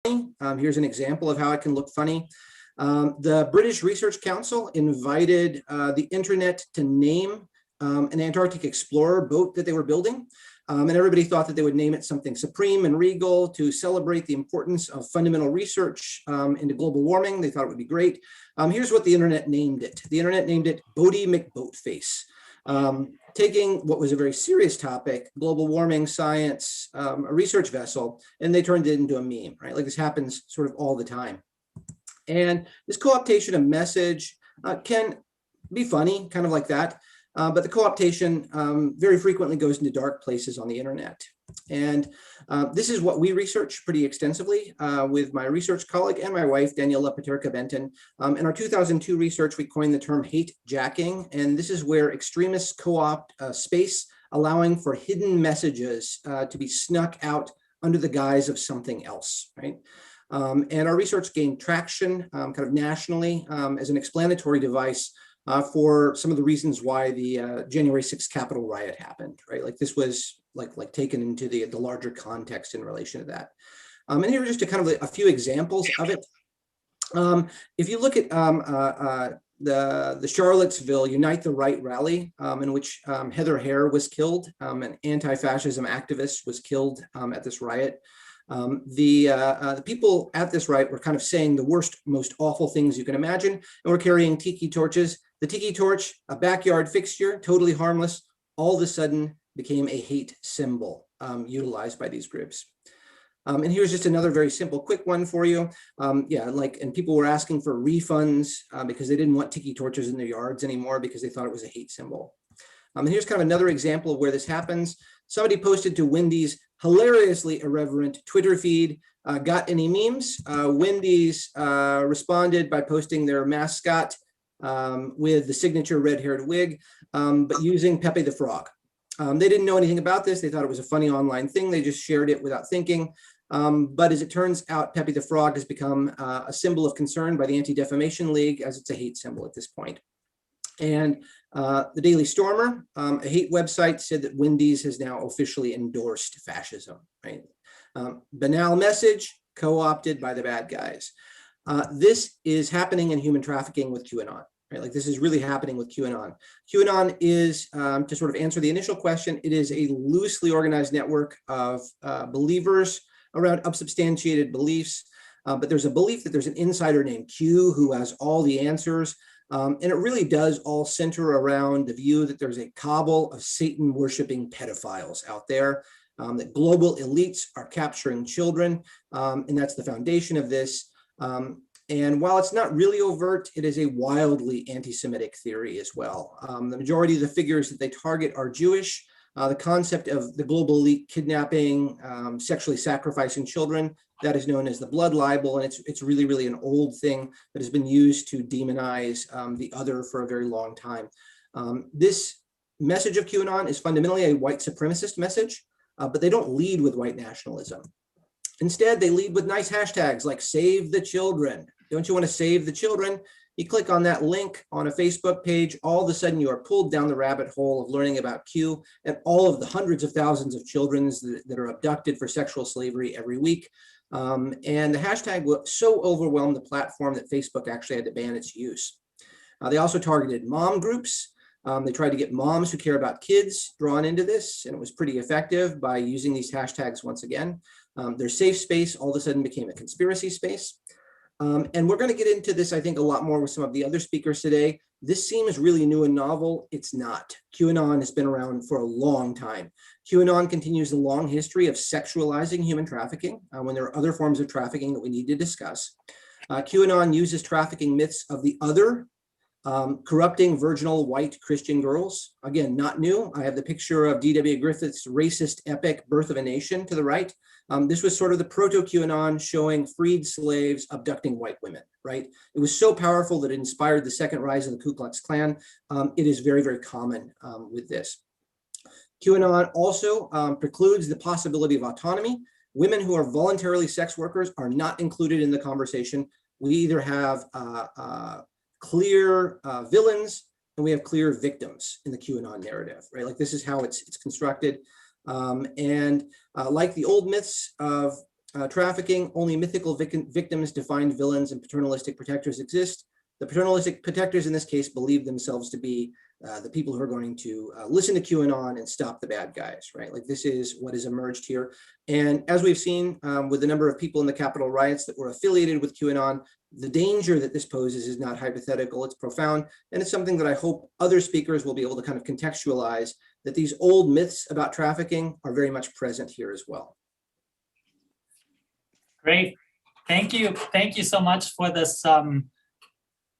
Here's an example of how it can look funny. The British Research Council invited the internet to name an Antarctic explorer boat that they were building. And everybody thought that they would name it something supreme and regal to celebrate the importance of fundamental research into global warming. They thought it would be great. Here's what the internet named it. The internet named it Boaty McBoatface. Taking what was a very serious topic, global warming, science, a research vessel, and they turned it into a meme, right? Like this happens sort of all the time. And this co-optation of message can be funny, kind of like that. But the co-optation very frequently goes into dark places on the internet. And this is what we research pretty extensively with my research colleague and my wife, Daniela Paterka-Benton. In our 2002 research, we coined the term hatejacking. And this is where extremists co-opt space, allowing for hidden messages to be snuck out under the guise of something else, right? And our research gained traction kind of nationally as an explanatory device for some of the reasons why the January 6th Capitol riot happened, right? Like this was like taken into the larger context in relation to that. And here are just a few examples of it. If you look at the Charlottesville Unite the Right rally, in which Heather Hare was killed, an anti-fascism activist was killed at this riot. The people at this riot were kind of saying the worst, most awful things you can imagine, and were carrying tiki torches. The tiki torch, a backyard fixture, totally harmless, all of a sudden became a hate symbol utilized by these groups. And here's just another very simple, quick one for you. And people were asking for refunds because they didn't want tiki torches in their yards anymore because they thought it was a hate symbol. And here's kind of another example of where this happens. Somebody posted to Wendys' hilariously irreverent Twitter feed, got any memes? Wendys responded by posting their mascot with the signature red-haired wig, but using Pepe the Frog. They didn't know anything about this. They thought it was a funny online thing. They just shared it without thinking. But as it turns out, Pepe the Frog has become a symbol of concern by the Anti-Defamation League, as it's a hate symbol at this point. And the Daily Stormer, a hate website, said that Wendys has now officially endorsed fascism, right? Banal message, co-opted by the bad guys. This is happening in human trafficking with QAnon, right? Like this is really happening with QAnon. QAnon is, to sort of answer the initial question, it is a loosely organized network of believers around unsubstantiated beliefs. But there's a belief that there's an insider named Q who has all the answers. And it really does all center around the view that there's a cabal of Satan-worshiping pedophiles out there, that global elites are capturing children, and that's the foundation of this. And while it's not really overt, it is a wildly anti-Semitic theory as well. The majority of the figures that they target are Jewish. The concept of the global elite kidnapping, sexually sacrificing children, that is known as the blood libel, and it's really, really an old thing that has been used to demonize the other for a very long time. This message of QAnon is fundamentally a white supremacist message, but they don't lead with white nationalism. Instead, they lead with nice hashtags like save the children. Don't you want to save the children? You click on that link on a Facebook page, all of a sudden you are pulled down the rabbit hole of learning about Q and all of the hundreds of thousands of children that are abducted for sexual slavery every week. And the hashtag so overwhelmed the platform that Facebook actually had to ban its use. They also targeted mom groups. They tried to get moms who care about kids drawn into this, and it was pretty effective by using these hashtags once again. Their safe space all of a sudden became a conspiracy space. And we're going to get into this, I think, a lot more with some of the other speakers today. This seems really new and novel. It's not. QAnon has been around for a long time. QAnon continues the long history of sexualizing human trafficking when there are other forms of trafficking that we need to discuss. QAnon uses trafficking myths of the other, corrupting virginal white Christian girls. Again, not new. I have the picture of D.W. Griffith's racist epic Birth of a Nation to the right. This was sort of the proto-QAnon showing freed slaves abducting white women, right? It was so powerful that it inspired the second rise of the Ku Klux Klan. It is very, very common with this. QAnon also precludes the possibility of autonomy. Women who are voluntarily sex workers are not included in the conversation. We either have clear villains and we have clear victims in the QAnon narrative, right? Like this is how it's constructed. Like the old myths of Trafficking, only mythical victims, defined villains, and paternalistic protectors exist. The paternalistic protectors in this case believe themselves to be the people who are going to listen to QAnon and stop the bad guys, right? Like this is what has emerged here. And as we've seen with the number of people in the Capitol riots that were affiliated with QAnon, the danger that this poses is not hypothetical, it's profound. And it's something that I hope other speakers will be able to kind of contextualize, that these old myths about trafficking are very much present here as well. Great. Thank you. Thank you so much for this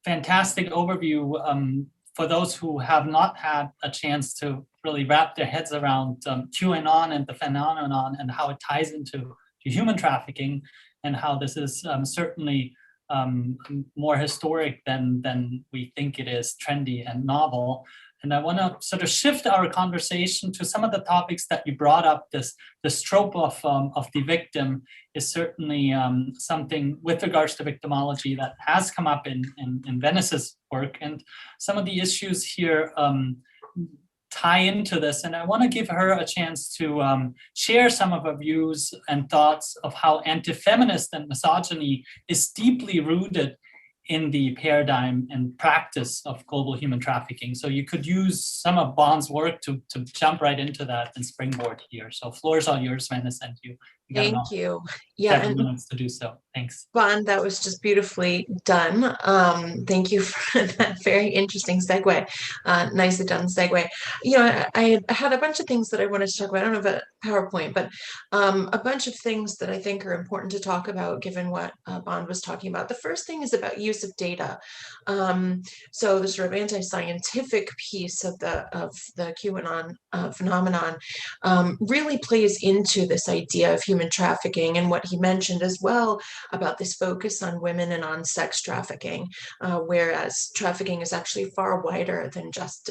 fantastic overview. For those who have not had a chance to really wrap their heads around QAnon and the phenomenon and how it ties into human trafficking, and how this is certainly more historic than we think it is, trendy and novel. And I want to sort of shift our conversation to some of the topics that you brought up. This trope of the victim is certainly something with regards to victimology that has come up in Wendys's work. And some of the issues here tie into this. And I want to give her a chance to share some of her views and thoughts of how anti-feminist and misogyny is deeply rooted in the paradigm and practice of global human trafficking. So you could use some of Bon's work to jump right into that and springboard here. So floor is all yours, Wendys, and you Thank you. Yeah, 7 minutes to do so. Thanks. Bon, that was just beautifully done. Thank you for that very interesting segue. Nicely done segue. You know, I had a bunch of things that I wanted to talk about. I don't have a PowerPoint, but a bunch of things that I think are important to talk about given what Bon was talking about. The first thing is about use of data. So the sort of anti-scientific piece of the QAnon phenomenon really plays into this idea of human trafficking, and what he mentioned as well about this focus on women and on sex trafficking, whereas trafficking is actually far wider than just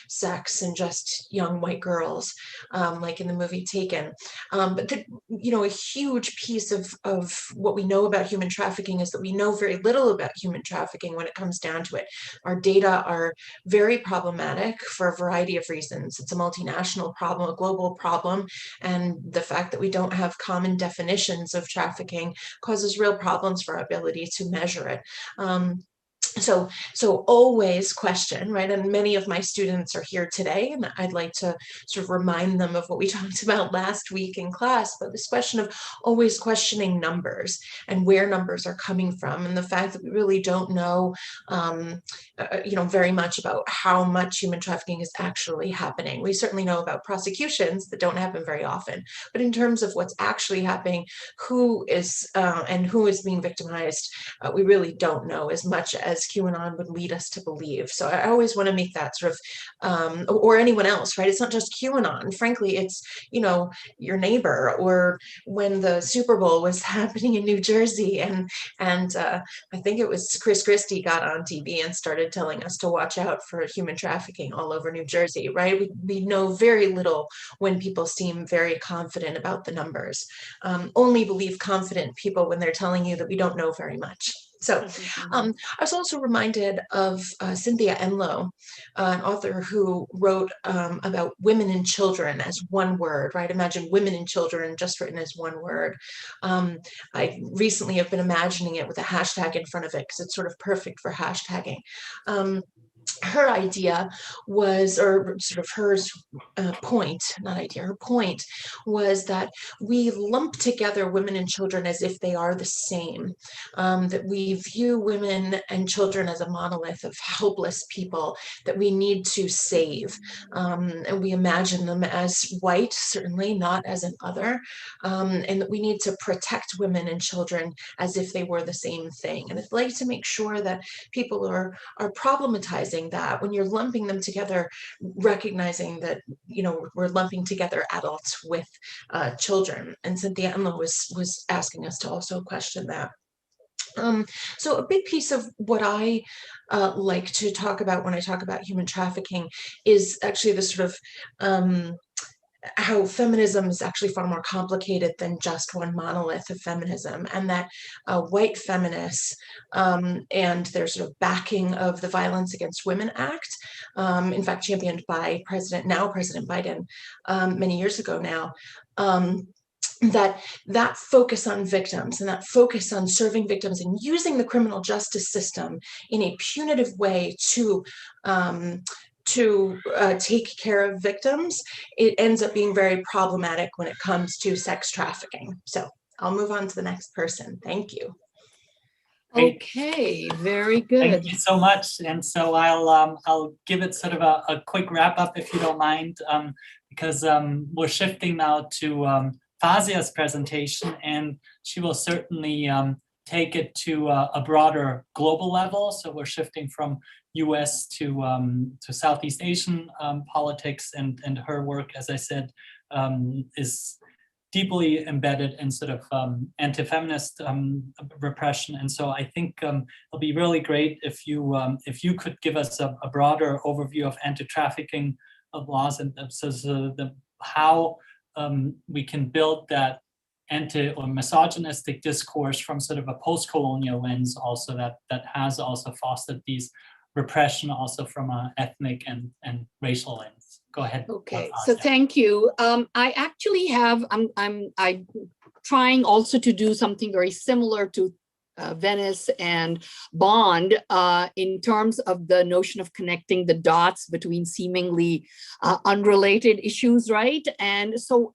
sex and just young white girls, like in the movie Taken. But a huge piece of what we know about human trafficking is that we know very little about human trafficking when it comes down to it. Our data are very problematic for a variety of reasons. It's a multinational problem, a global problem, and the fact that we don't have common definitions of trafficking causes real problems for our ability to measure it. So always question, right? And many of my students are here today, and I'd like to sort of remind them of what we talked about last week in class, but this question of always questioning numbers and where numbers are coming from, and the fact that we really don't know, very much about how much human trafficking is actually happening. We certainly know about prosecutions that don't happen very often, but in terms of what's actually happening, who is being victimized, we really don't know as much as QAnon would lead us to believe. So I always want to make that sort of, or anyone else, right? It's not just QAnon. Frankly, it's, your neighbor, or when the Super Bowl was happening in New Jersey, and I think it was Chris Christie got on TV and started telling us to watch out for human trafficking all over New Jersey, right? We know very little when people seem very confident about the numbers. Only believe confident people when they're telling you that we don't know very much. So I was also reminded of Cynthia Enloe, an author who wrote about women and children as one word, right? Imagine women and children just written as one word. I recently have been imagining it with a hashtag in front of it because it's sort of perfect for hashtagging. Her idea was, or sort of her point was that we lump together women and children as if they are the same, that we view women and children as a monolith of helpless people that we need to save, and we imagine them as white, certainly not as an other, and that we need to protect women and children as if they were the same thing. And I'd like to make sure that people are problematizing that when you're lumping them together, recognizing that we're lumping together adults with children. And Cynthia Enloe was asking us to also question that. So a big piece of what I like to talk about when I talk about human trafficking is actually the sort of how feminism is actually far more complicated than just one monolith of feminism, and that white feminists and their sort of backing of the Violence Against Women Act, in fact championed by President Biden many years ago now, that focus on victims and that focus on serving victims and using the criminal justice system in a punitive way to take care of victims, it ends up being very problematic when it comes to sex trafficking. So I'll move on to the next person. Thank you. Okay, very good. Thank you so much. And so I'll give it sort of a quick wrap up, if you don't mind, because we're shifting now to Fazia's presentation, and she will certainly take it to a broader global level. So we're shifting from US to Southeast Asian politics, and her work, as I said, is deeply embedded in sort of anti-feminist repression. And so I think it'll be really great if you could give us a broader overview of anti-trafficking of laws, and so how we can build that anti or misogynistic discourse from sort of a post-colonial lens also that has also fostered these repression also from an ethnic and racial lens. Go ahead. Okay, so thank you. I actually have, I'm trying also to do something very similar to Wendys and Bond in terms of the notion of connecting the dots between seemingly unrelated issues, right? And so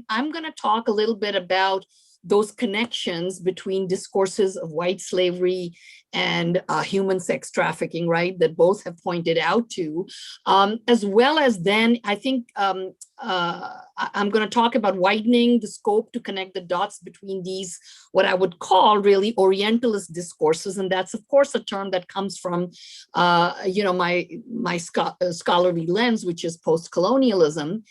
I'm going to talk a little bit about those connections between discourses of white slavery and human sex trafficking, right, that both have pointed out to, as well as then I think I'm going to talk about widening the scope to connect the dots between these, what I would call really Orientalist discourses. And that's, of course, a term that comes from, my scholarly lens, which is post-colonialism,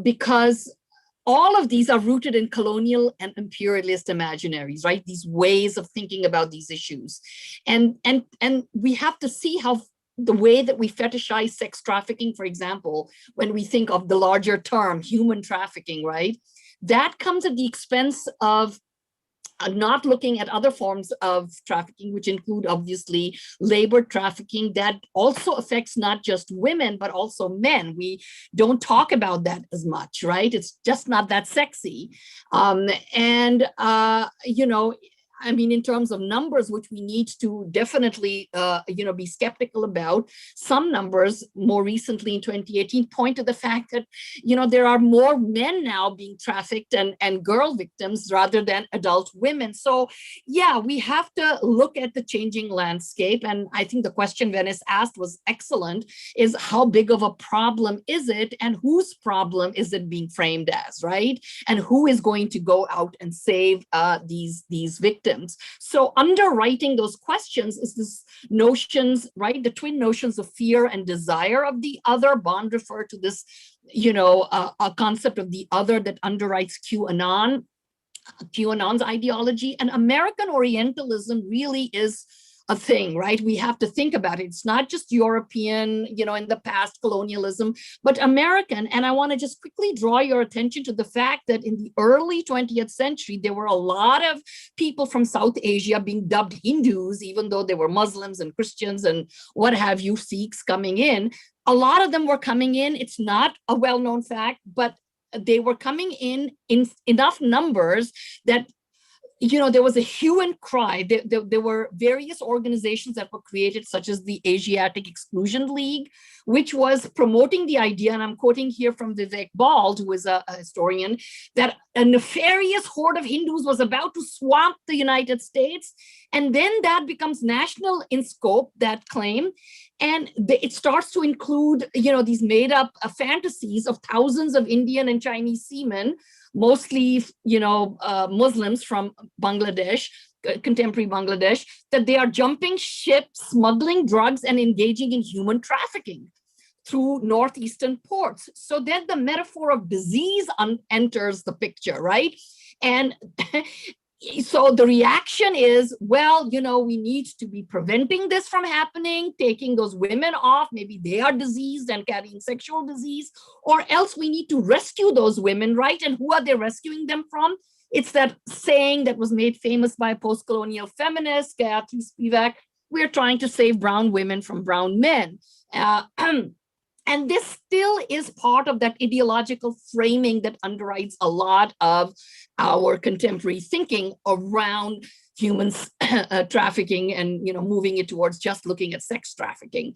because all of these are rooted in colonial and imperialist imaginaries, right? These ways of thinking about these issues. And we have to see how the way that we fetishize sex trafficking, for example, when we think of the larger term, human trafficking, right? That comes at the expense of not looking at other forms of trafficking, which include obviously labor trafficking that also affects not just women, but also men. We don't talk about that as much, right? It's just not that sexy. I mean, in terms of numbers, which we need to definitely, be skeptical about, some numbers more recently in 2018 point to the fact that, there are more men now being trafficked and girl victims rather than adult women. So yeah, we have to look at the changing landscape. And I think the question Wendys asked was excellent, is how big of a problem is it, and whose problem is it being framed as, right? And who is going to go out and save these victims? So underwriting those questions is this notions, right? The twin notions of fear and desire of the other. Bond referred to this, a concept of the other that underwrites QAnon's ideology. And American Orientalism really is a thing, right? We have to think about it. It's not just European, in the past colonialism, but American. And I want to just quickly draw your attention to the fact that in the early 20th century, there were a lot of people from South Asia being dubbed Hindus, even though they were Muslims and Christians and what have you, Sikhs coming in. A lot of them were coming in. It's not a well-known fact, but they were coming in enough numbers that there was a hue and cry. There were various organizations that were created, such as the Asiatic Exclusion League, which was promoting the idea, and I'm quoting here from Vivek Bald, who is a historian, that a nefarious horde of Hindus was about to swamp the United States. And then that becomes national in scope, that claim. And it starts to include, these made up fantasies of thousands of Indian and Chinese seamen, mostly, Muslims from Bangladesh, contemporary Bangladesh, that they are jumping ships, smuggling drugs, and engaging in human trafficking through northeastern ports. So then the metaphor of disease enters the picture, right? And so the reaction is, well, we need to be preventing this from happening, taking those women off. Maybe they are diseased and carrying sexual disease, or else we need to rescue those women, right? And who are they rescuing them from? It's that saying that was made famous by a post-colonial feminist, Gayatri Spivak, we're trying to save brown women from brown men. And this still is part of that ideological framing that underwrites a lot of our contemporary thinking around humans trafficking and moving it towards just looking at sex trafficking.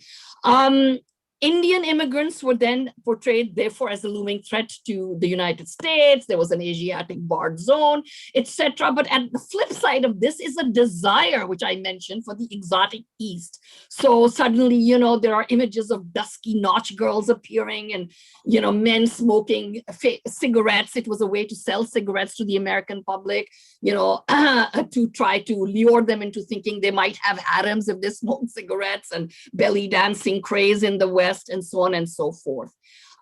Indian immigrants were then portrayed, therefore, as a looming threat to the United States. There was an Asiatic barred zone, etc. But at the flip side of this is a desire, which I mentioned, for the exotic East. So suddenly, there are images of dusky notch girls appearing and, men smoking cigarettes. It was a way to sell cigarettes to the American public, to try to lure them into thinking they might have harems if they smoked cigarettes, and belly dancing craze in the West, and so on and so forth.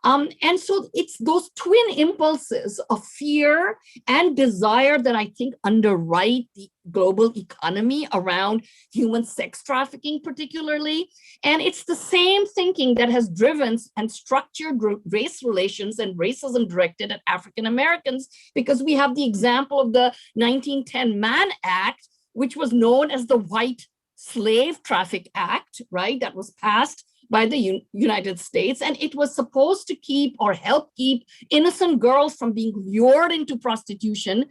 And so it's those twin impulses of fear and desire that I think underwrite the global economy around human sex trafficking particularly. And it's the same thinking that has driven and structured race relations and racism directed at African Americans, because we have the example of the 1910 Mann Act, which was known as the White Slave Traffic Act, right? That was passed by the United States, and it was supposed to keep or help keep innocent girls from being lured into prostitution.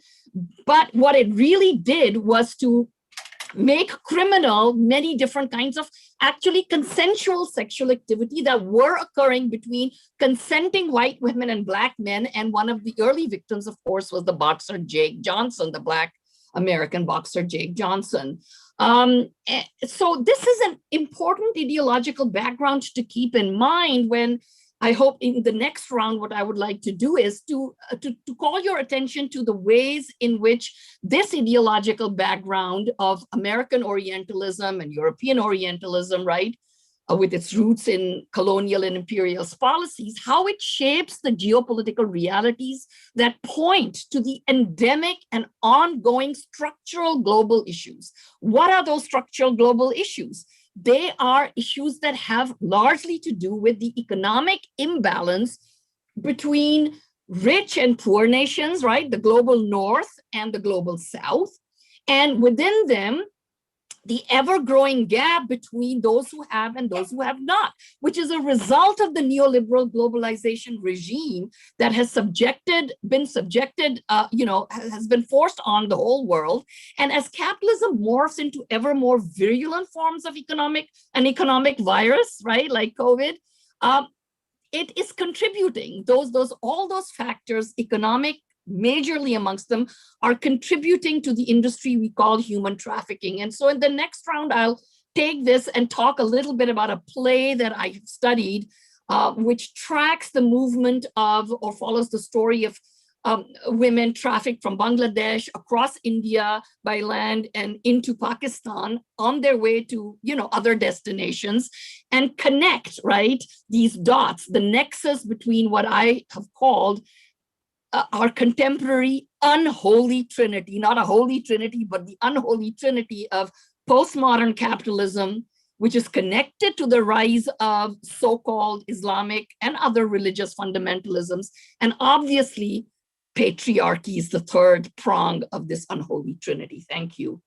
But what it really did was to make criminal many different kinds of actually consensual sexual activity that were occurring between consenting white women and Black men. And one of the early victims, of course, was the boxer Jake Johnson, the Black American boxer Jake Johnson. So this is an important ideological background to keep in mind when I hope in the next round, what I would like to do is to call your attention to the ways in which this ideological background of American Orientalism and European Orientalism, right, with its roots in colonial and imperialist policies, how it shapes the geopolitical realities that point to the endemic and ongoing structural global issues. What are those structural global issues? They are issues that have largely to do with the economic imbalance between rich and poor nations, right? The global North and the global South. And within them, the ever-growing gap between those who have and those who have not, which is a result of the neoliberal globalization regime that has been forced on the whole world. And as capitalism morphs into ever more virulent forms of economic virus, right, like COVID, it is contributing. All those factors, economic, majorly amongst them, are contributing to the industry we call human trafficking. And so in the next round, I'll take this and talk a little bit about a play that I studied, which tracks the movement of, or follows the story of women trafficked from Bangladesh across India by land and into Pakistan on their way to, other destinations, and connect, right, these dots, the nexus between what I have called our contemporary unholy trinity, not a holy trinity, but the unholy trinity of postmodern capitalism, which is connected to the rise of so-called Islamic and other religious fundamentalisms. And obviously, patriarchy is the third prong of this unholy trinity. Thank you.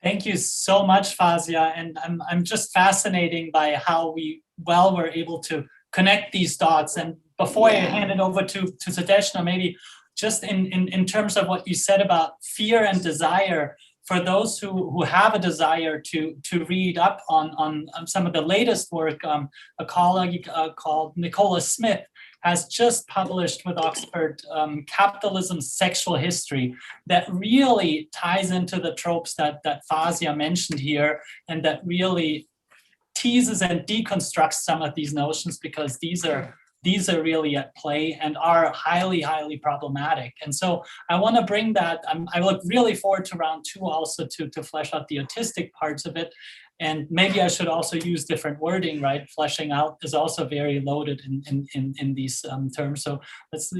Thank you so much, Fazia. And I'm just fascinated by how we're able to connect these dots. And before I hand it over to Sadeshna, maybe just in terms of what you said about fear and desire, for those who have a desire to read up on some of the latest work, a colleague called Nicola Smith has just published with Oxford Capitalism's Sexual History, that really ties into the tropes that Fazia mentioned here, and that really teases and deconstructs some of these notions, because these are really at play and are highly, highly problematic. And so I want to bring that, I look really forward to round two also to flesh out the autistic parts of it. And maybe I should also use different wording, right? Fleshing out is also very loaded in these terms. So let's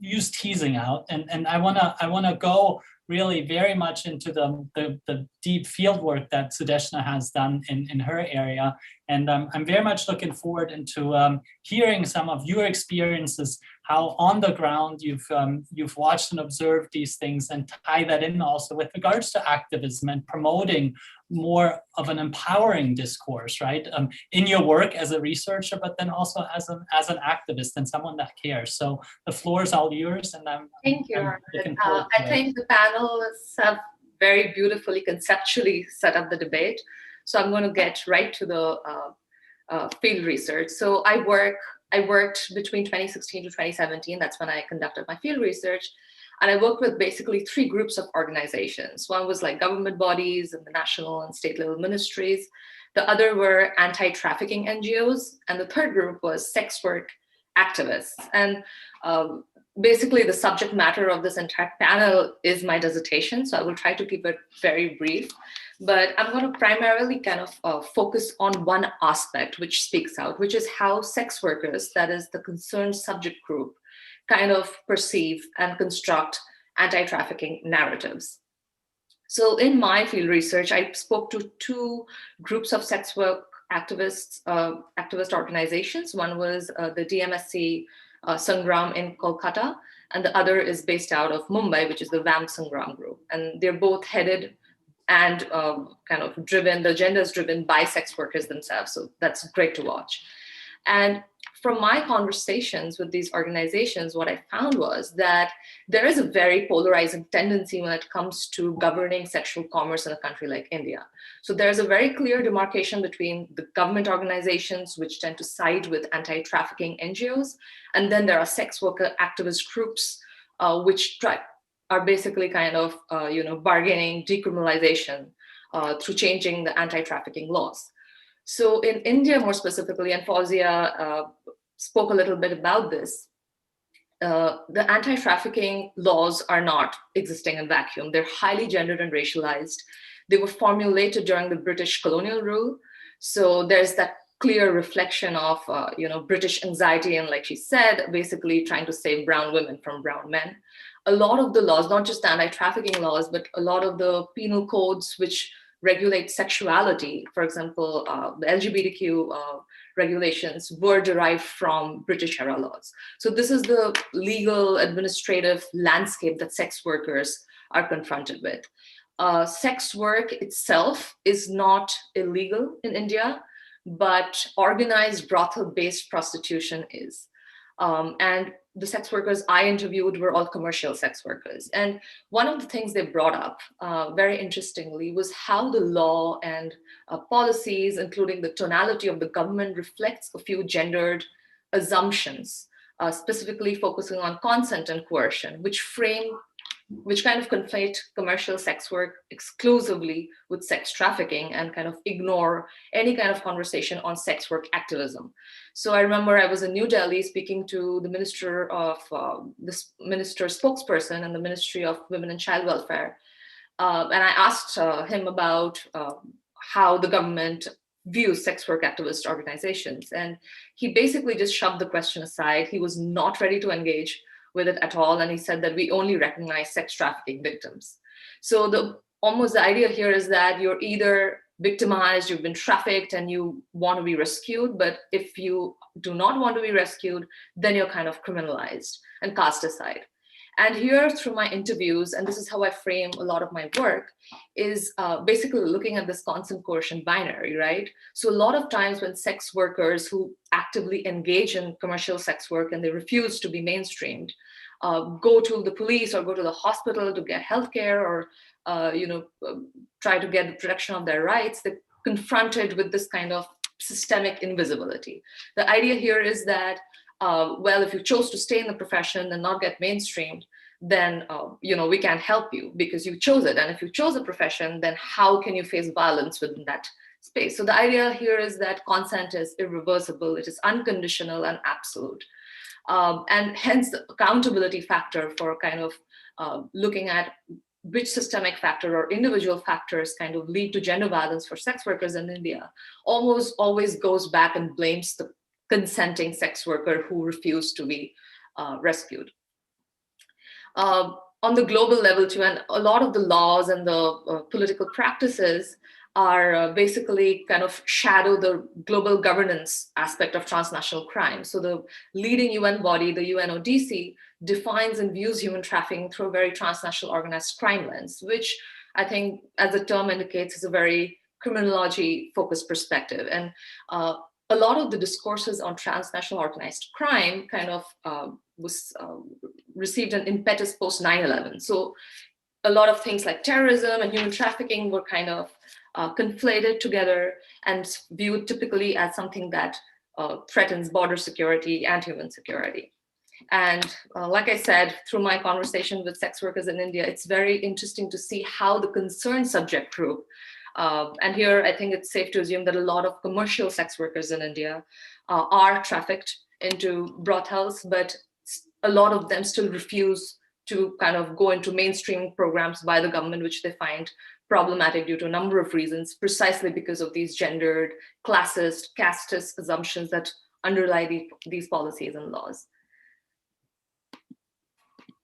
use teasing out. And I wanna go really very much into the deep field work that Sadeshna has done in her area, And I'm very much looking forward into hearing some of your experiences, how on the ground you've watched and observed these things, and tie that in also with regards to activism and promoting more of an empowering discourse, right? In your work as a researcher, but then also as an activist and someone that cares. So the floor is all yours, and Thank you. I'm looking forward to I think the panelists have very beautifully conceptually set up the debate. So I'm going to get right to the field research. So I worked between 2016 to 2017. That's when I conducted my field research. And I worked with basically 3 groups of organizations. One was like government bodies and the national and state level ministries. The other were anti-trafficking NGOs. And the third group was sex work activists. And basically the subject matter of this entire panel is my dissertation. So I will try to keep it very brief. But I'm going to primarily kind of focus on one aspect which speaks out, which is how sex workers, that is the concerned subject group, kind of perceive and construct anti-trafficking narratives. So in my field research, I spoke to 2 groups of sex work activist organizations. One was the DMSC Sangram in Kolkata, and the other is based out of Mumbai, which is the VAM Sangram group. And they're both headed and kind of driven, the agenda is driven by sex workers themselves. So that's great to watch. And from my conversations with these organizations, what I found was that there is a very polarizing tendency when it comes to governing sexual commerce in a country like India. So there's a very clear demarcation between the government organizations, which tend to side with anti-trafficking NGOs, and then there are sex worker activist groups, which are basically kind of bargaining decriminalization through changing the anti-trafficking laws. So in India, more specifically, and Fauzia spoke a little bit about this, the anti-trafficking laws are not existing in vacuum. They're highly gendered and racialized. They were formulated during the British colonial rule. So there's that clear reflection of British anxiety, and like she said, basically trying to save brown women from brown men. A lot of the laws, not just the anti-trafficking laws, but a lot of the penal codes which regulate sexuality, for example, the LGBTQ regulations were derived from British era laws. So this is the legal administrative landscape that sex workers are confronted with. Sex work itself is not illegal in India, but organized brothel-based prostitution is. And the sex workers I interviewed were all commercial sex workers. And one of the things they brought up, very interestingly, was how the law and policies, including the tonality of the government, reflects a few gendered assumptions, specifically focusing on consent and coercion, which kind of conflate commercial sex work exclusively with sex trafficking and kind of ignore any kind of conversation on sex work activism. So I remember I was in New Delhi speaking to the minister of this minister's spokesperson in the Ministry of Women and Child Welfare. And I asked him about how the government views sex work activist organizations. And he basically just shoved the question aside. He was not ready to engage with it at all. And he said that we only recognize sex trafficking victims. So the idea here is that you're either victimized, you've been trafficked, and you want to be rescued. But if you do not want to be rescued, then you're kind of criminalized and cast aside. And here through my interviews, and this is how I frame a lot of my work, is basically looking at this consent coercion binary, right? So a lot of times when sex workers who actively engage in commercial sex work and they refuse to be mainstreamed, go to the police or go to the hospital to get healthcare or try to get the protection of their rights, they're confronted with this kind of systemic invisibility. The idea here is that well, if you chose to stay in the profession and not get mainstreamed, then we can't help you because you chose it. And if you chose a profession, then how can you face violence within that space? So the idea here is that consent is irreversible, it is unconditional and absolute. And hence the accountability factor for kind of looking at which systemic factor or individual factors kind of lead to gender violence for sex workers in India almost always goes back and blames the consenting sex worker who refused to be rescued. On the global level too, and a lot of the laws and the political practices are basically kind of shadow the global governance aspect of transnational crime. So the leading UN body, the UNODC, defines and views human trafficking through a very transnational organized crime lens, which I think, as the term indicates, is a very criminology-focused perspective. And a lot of the discourses on transnational organized crime kind of received an impetus post 9/11. So a lot of things like terrorism and human trafficking were kind of conflated together and viewed typically as something that threatens border security and human security. And like I said, through my conversation with sex workers in India, it's very interesting to see how the concerned subject group, and here I think it's safe to assume that a lot of commercial sex workers in India are trafficked into brothels, but a lot of them still refuse to kind of go into mainstream programs by the government, which they find problematic due to a number of reasons, precisely because of these gendered, classist, casteist assumptions that underlie these policies and laws.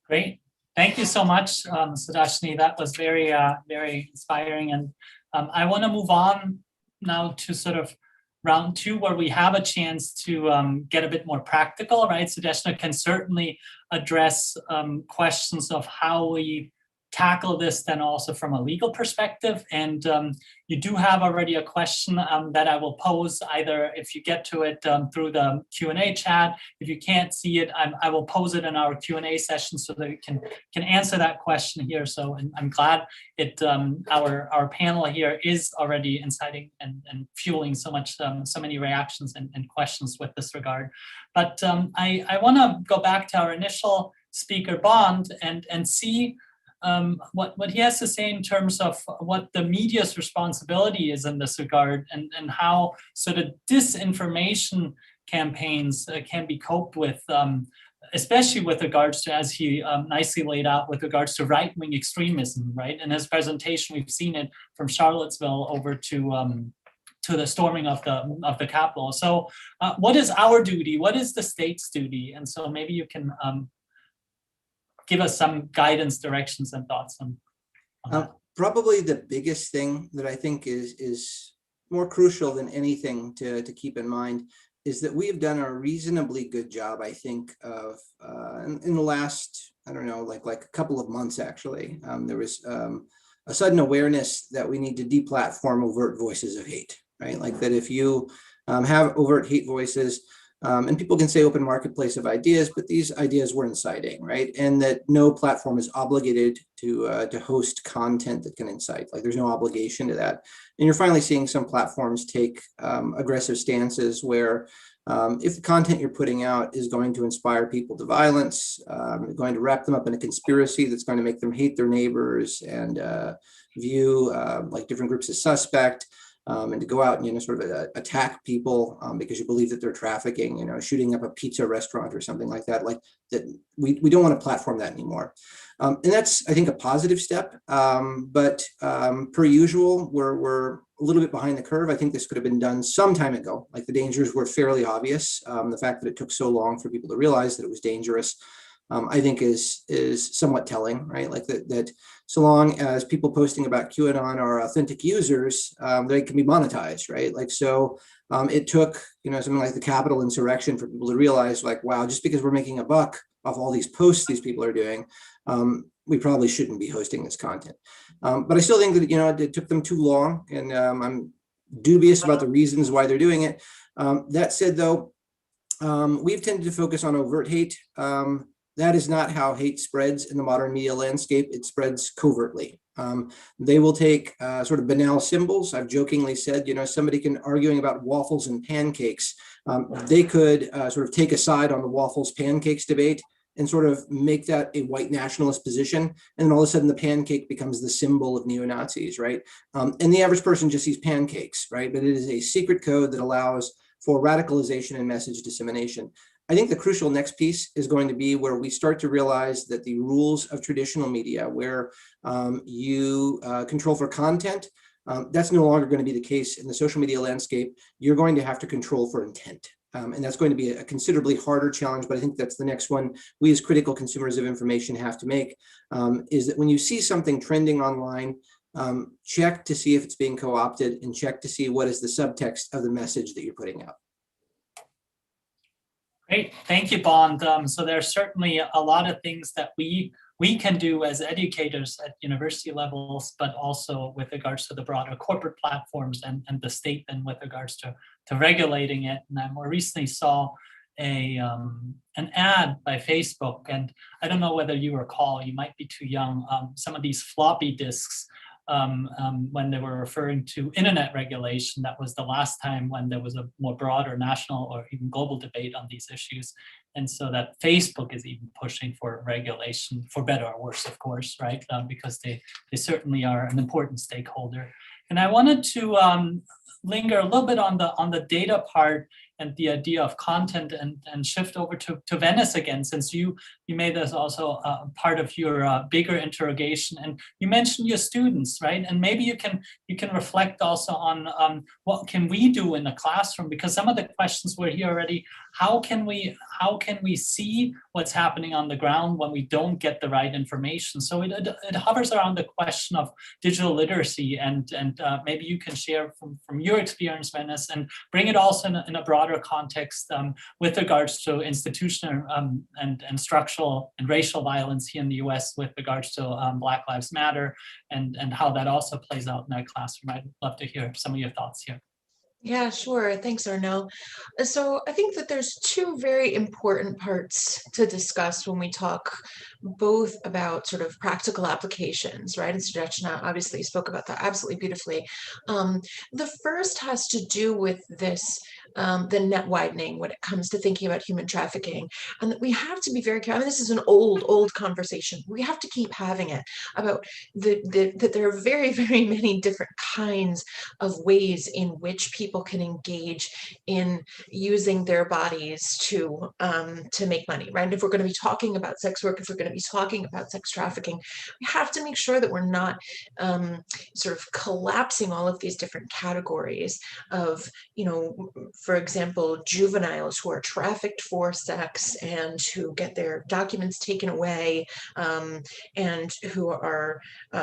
Great. Thank you so much, Sudashni. That was very, very inspiring. And I want to move on now to sort of round two, where we have a chance to get a bit more practical, right? Sudashni can certainly address questions of how we tackle this then also from a legal perspective. And you do have already a question that I will pose, either if you get to it through the Q&A chat. If you can't see it, I will pose it in our Q&A session so that you can answer that question here. So I'm glad our panel here is already inciting and fueling so many reactions and questions with this regard. But I want to go back to our initial speaker, Bond, and see what he has to say in terms of what the media's responsibility is in this regard, and how sort of disinformation campaigns can be coped with, especially with regards to, as he nicely laid out, with regards to right-wing extremism, right? In his presentation, we've seen it from Charlottesville over to the storming of the Capitol. So what is our duty? What is the state's duty? And so maybe you can give us some guidance, directions, and thoughts on that. Probably the biggest thing that I think is more crucial than anything to keep in mind is that we have done a reasonably good job, I think, of in the last, I don't know, like a couple of months, actually. There was a sudden awareness that we need to deplatform overt voices of hate, right? Like that if you have overt hate voices, and people can say open marketplace of ideas, but these ideas were inciting, right? And that no platform is obligated to host content that can incite. Like there's no obligation to that. And you're finally seeing some platforms take aggressive stances where if the content you're putting out is going to inspire people to violence, going to wrap them up in a conspiracy that's going to make them hate their neighbors and view like different groups as suspect, and to go out and, sort of attack people because you believe that they're trafficking, shooting up a pizza restaurant or something like that, we don't want to platform that anymore. And that's, I think, a positive step. But per usual, we're a little bit behind the curve. I think this could have been done some time ago. Like the dangers were fairly obvious. The fact that it took so long for people to realize that it was dangerous, I think is somewhat telling, right? Like that so long as people posting about QAnon are authentic users, they can be monetized, right? Like, so it took, something like the Capitol insurrection for people to realize, like, wow, just because we're making a buck off all these posts these people are doing, we probably shouldn't be hosting this content. But I still think that, it took them too long, and I'm dubious about the reasons why they're doing it. That said, though, we've tended to focus on overt hate. That is not how hate spreads in the modern media landscape. It spreads covertly. They will take sort of banal symbols. I've jokingly said, somebody can arguing about waffles and pancakes. They could sort of take a side on the waffles pancakes debate and sort of make that a white nationalist position. And then all of a sudden the pancake becomes the symbol of neo-Nazis, right? And the average person just sees pancakes, right? But it is a secret code that allows for radicalization and message dissemination. I think the crucial next piece is going to be where we start to realize that the rules of traditional media, where you control for content, that's no longer going to be the case in the social media landscape. You're going to have to control for intent. And that's going to be a considerably harder challenge, but I think that's the next one we as critical consumers of information have to make, is that when you see something trending online, check to see if it's being co-opted, and check to see what is the subtext of the message that you're putting out. Great, thank you, Bond. So there's certainly a lot of things that we can do as educators at university levels, but also with regards to the broader corporate platforms and the state, and with regards to regulating it. And I more recently saw an ad by Facebook, and I don't know whether you recall, you might be too young, some of these floppy disks, when they were referring to internet regulation. That was the last time when there was a more broader national or even global debate on these issues. And so that Facebook is even pushing for regulation, for better or worse, of course, right? Because they certainly are an important stakeholder. And I wanted to linger a little bit on the data part and the idea of content, and shift over to Wendys again, since you made this also part of your bigger interrogation, and you mentioned your students, right? And maybe you can reflect also on what can we do in the classroom, because some of the questions were here already. How can we see what's happening on the ground when we don't get the right information? So it hovers around the question of digital literacy, and maybe you can share from your experience, Wendys, and bring it also in a broader context with regards to institutional and structural and racial violence here in the US, with regards to Black Lives Matter, and how that also plays out in our classroom. I'd love to hear some of your thoughts here. Yeah, sure. Thanks, Arno. So I think that there's two very important parts to discuss when we talk both about sort of practical applications, right? And Sujachna obviously spoke about that absolutely beautifully. The first has to do with this, the net widening when it comes to thinking about human trafficking. And that we have to be very careful. I mean, this is an old conversation. We have to keep having it about that there are very, very many different kinds of ways in which people can engage in using their bodies to make money, right? And if we're going to be talking about sex work, if we're going to be talking about sex trafficking, we have to make sure that we're not sort of collapsing all of these different categories of, you know, for example, juveniles who are trafficked for sex and who get their documents taken away, and who are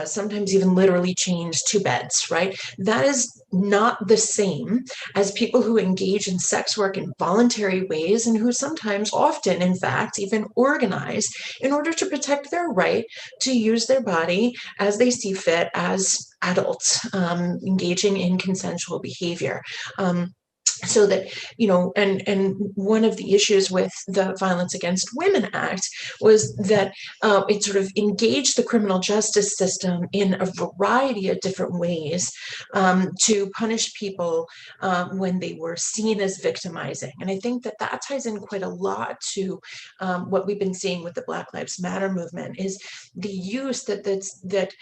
sometimes even literally chained to beds, right? That is not the same as people who engage in sex work in voluntary ways, and who sometimes, often, in fact, even organize in order to protect their right to use their body as they see fit as adults, engaging in consensual behavior. So that, you know, and one of the issues with the Violence Against Women Act was that it sort of engaged the criminal justice system in a variety of different ways to punish people when they were seen as victimizing. And I think that that ties in quite a lot to what we've been seeing with the Black Lives Matter movement, is the use that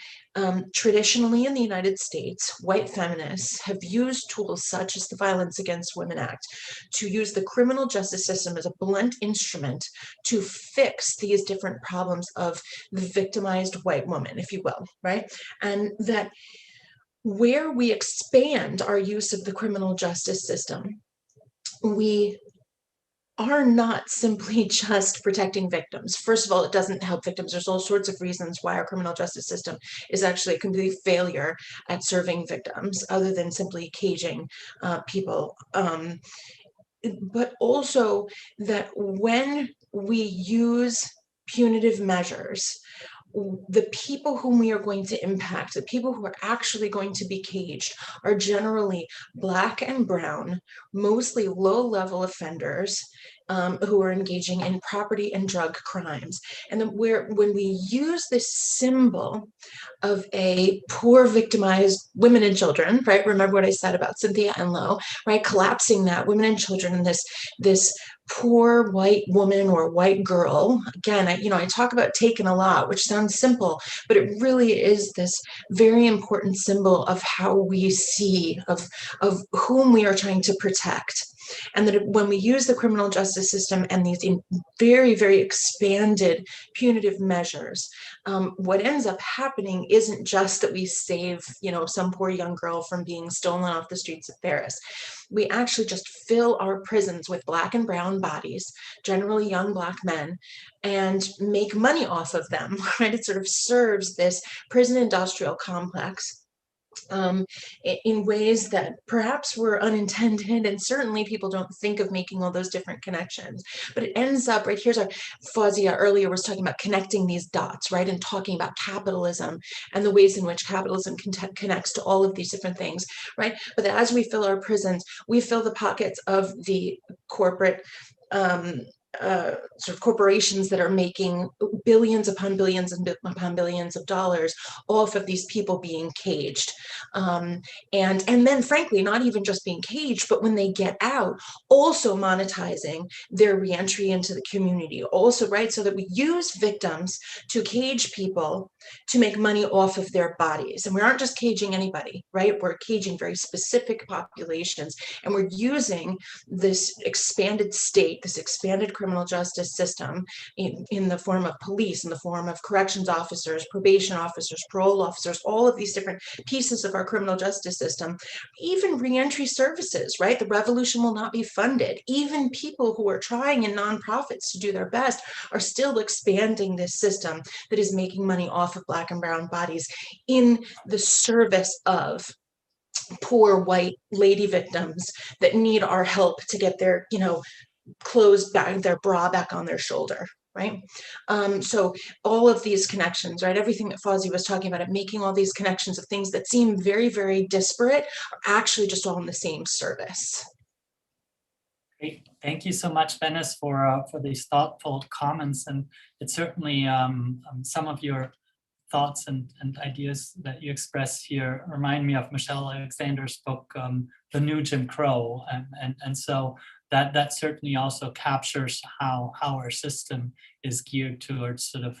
traditionally in the United States, white feminists have used tools such as the Violence Against Women Act to use the criminal justice system as a blunt instrument to fix these different problems of the victimized white woman, if you will, right? And that where we expand our use of the criminal justice system, we are not simply just protecting victims. First of all, it doesn't help victims. There's all sorts of reasons why our criminal justice system is actually a complete failure at serving victims, other than simply caging people. But also that when we use punitive measures, the people whom we are going to impact, the people who are actually going to be caged, are generally Black and brown, mostly low-level offenders who are engaging in property and drug crimes. And then when we use this symbol of a poor victimized women and children, right? Remember what I said about Cynthia Enloe, right? Collapsing that women and children in this poor white woman or white girl. Again, I talk about taken a lot, which sounds simple, but it really is this very important symbol of how we see, of whom we are trying to protect. And that when we use the criminal justice system and these very, very expanded punitive measures, what ends up happening isn't just that we save, some poor young girl from being stolen off the streets of Paris. We actually just fill our prisons with Black and brown bodies, generally young Black men, and make money off of them, right? It sort of serves this prison industrial complex in ways that perhaps were unintended, and certainly people don't think of making all those different connections. But it ends up, right, here's our Fawzia earlier was talking about connecting these dots, right, and talking about capitalism and the ways in which capitalism connects to all of these different things, right? But as we fill our prisons, we fill the pockets of the corporate sort of corporations that are making billions upon billions and upon billions of dollars off of these people being caged. And then frankly, not even just being caged, but when they get out, also monetizing their reentry into the community also, right? So that we use victims to cage people to make money off of their bodies. And we aren't just caging anybody, right? We're caging very specific populations, and we're using this expanded state, this expanded criminal justice system in the form of police, in the form of corrections officers, probation officers, parole officers, all of these different pieces of our criminal justice system, even reentry services, right? The revolution will not be funded. Even people who are trying in nonprofits to do their best are still expanding this system that is making money off of Black and brown bodies in the service of poor white lady victims that need our help to get their, clothes back, their bra back on their shoulder, right? So all of these connections, right? Everything that Fawzi was talking about, making all these connections of things that seem very, very disparate are actually just all in the same service. Great. Thank you so much, Wendys, for these thoughtful comments. And it's certainly some of your thoughts and ideas that you express here remind me of Michelle Alexander's book, The New Jim Crow. And so that certainly also captures how our system is geared towards sort of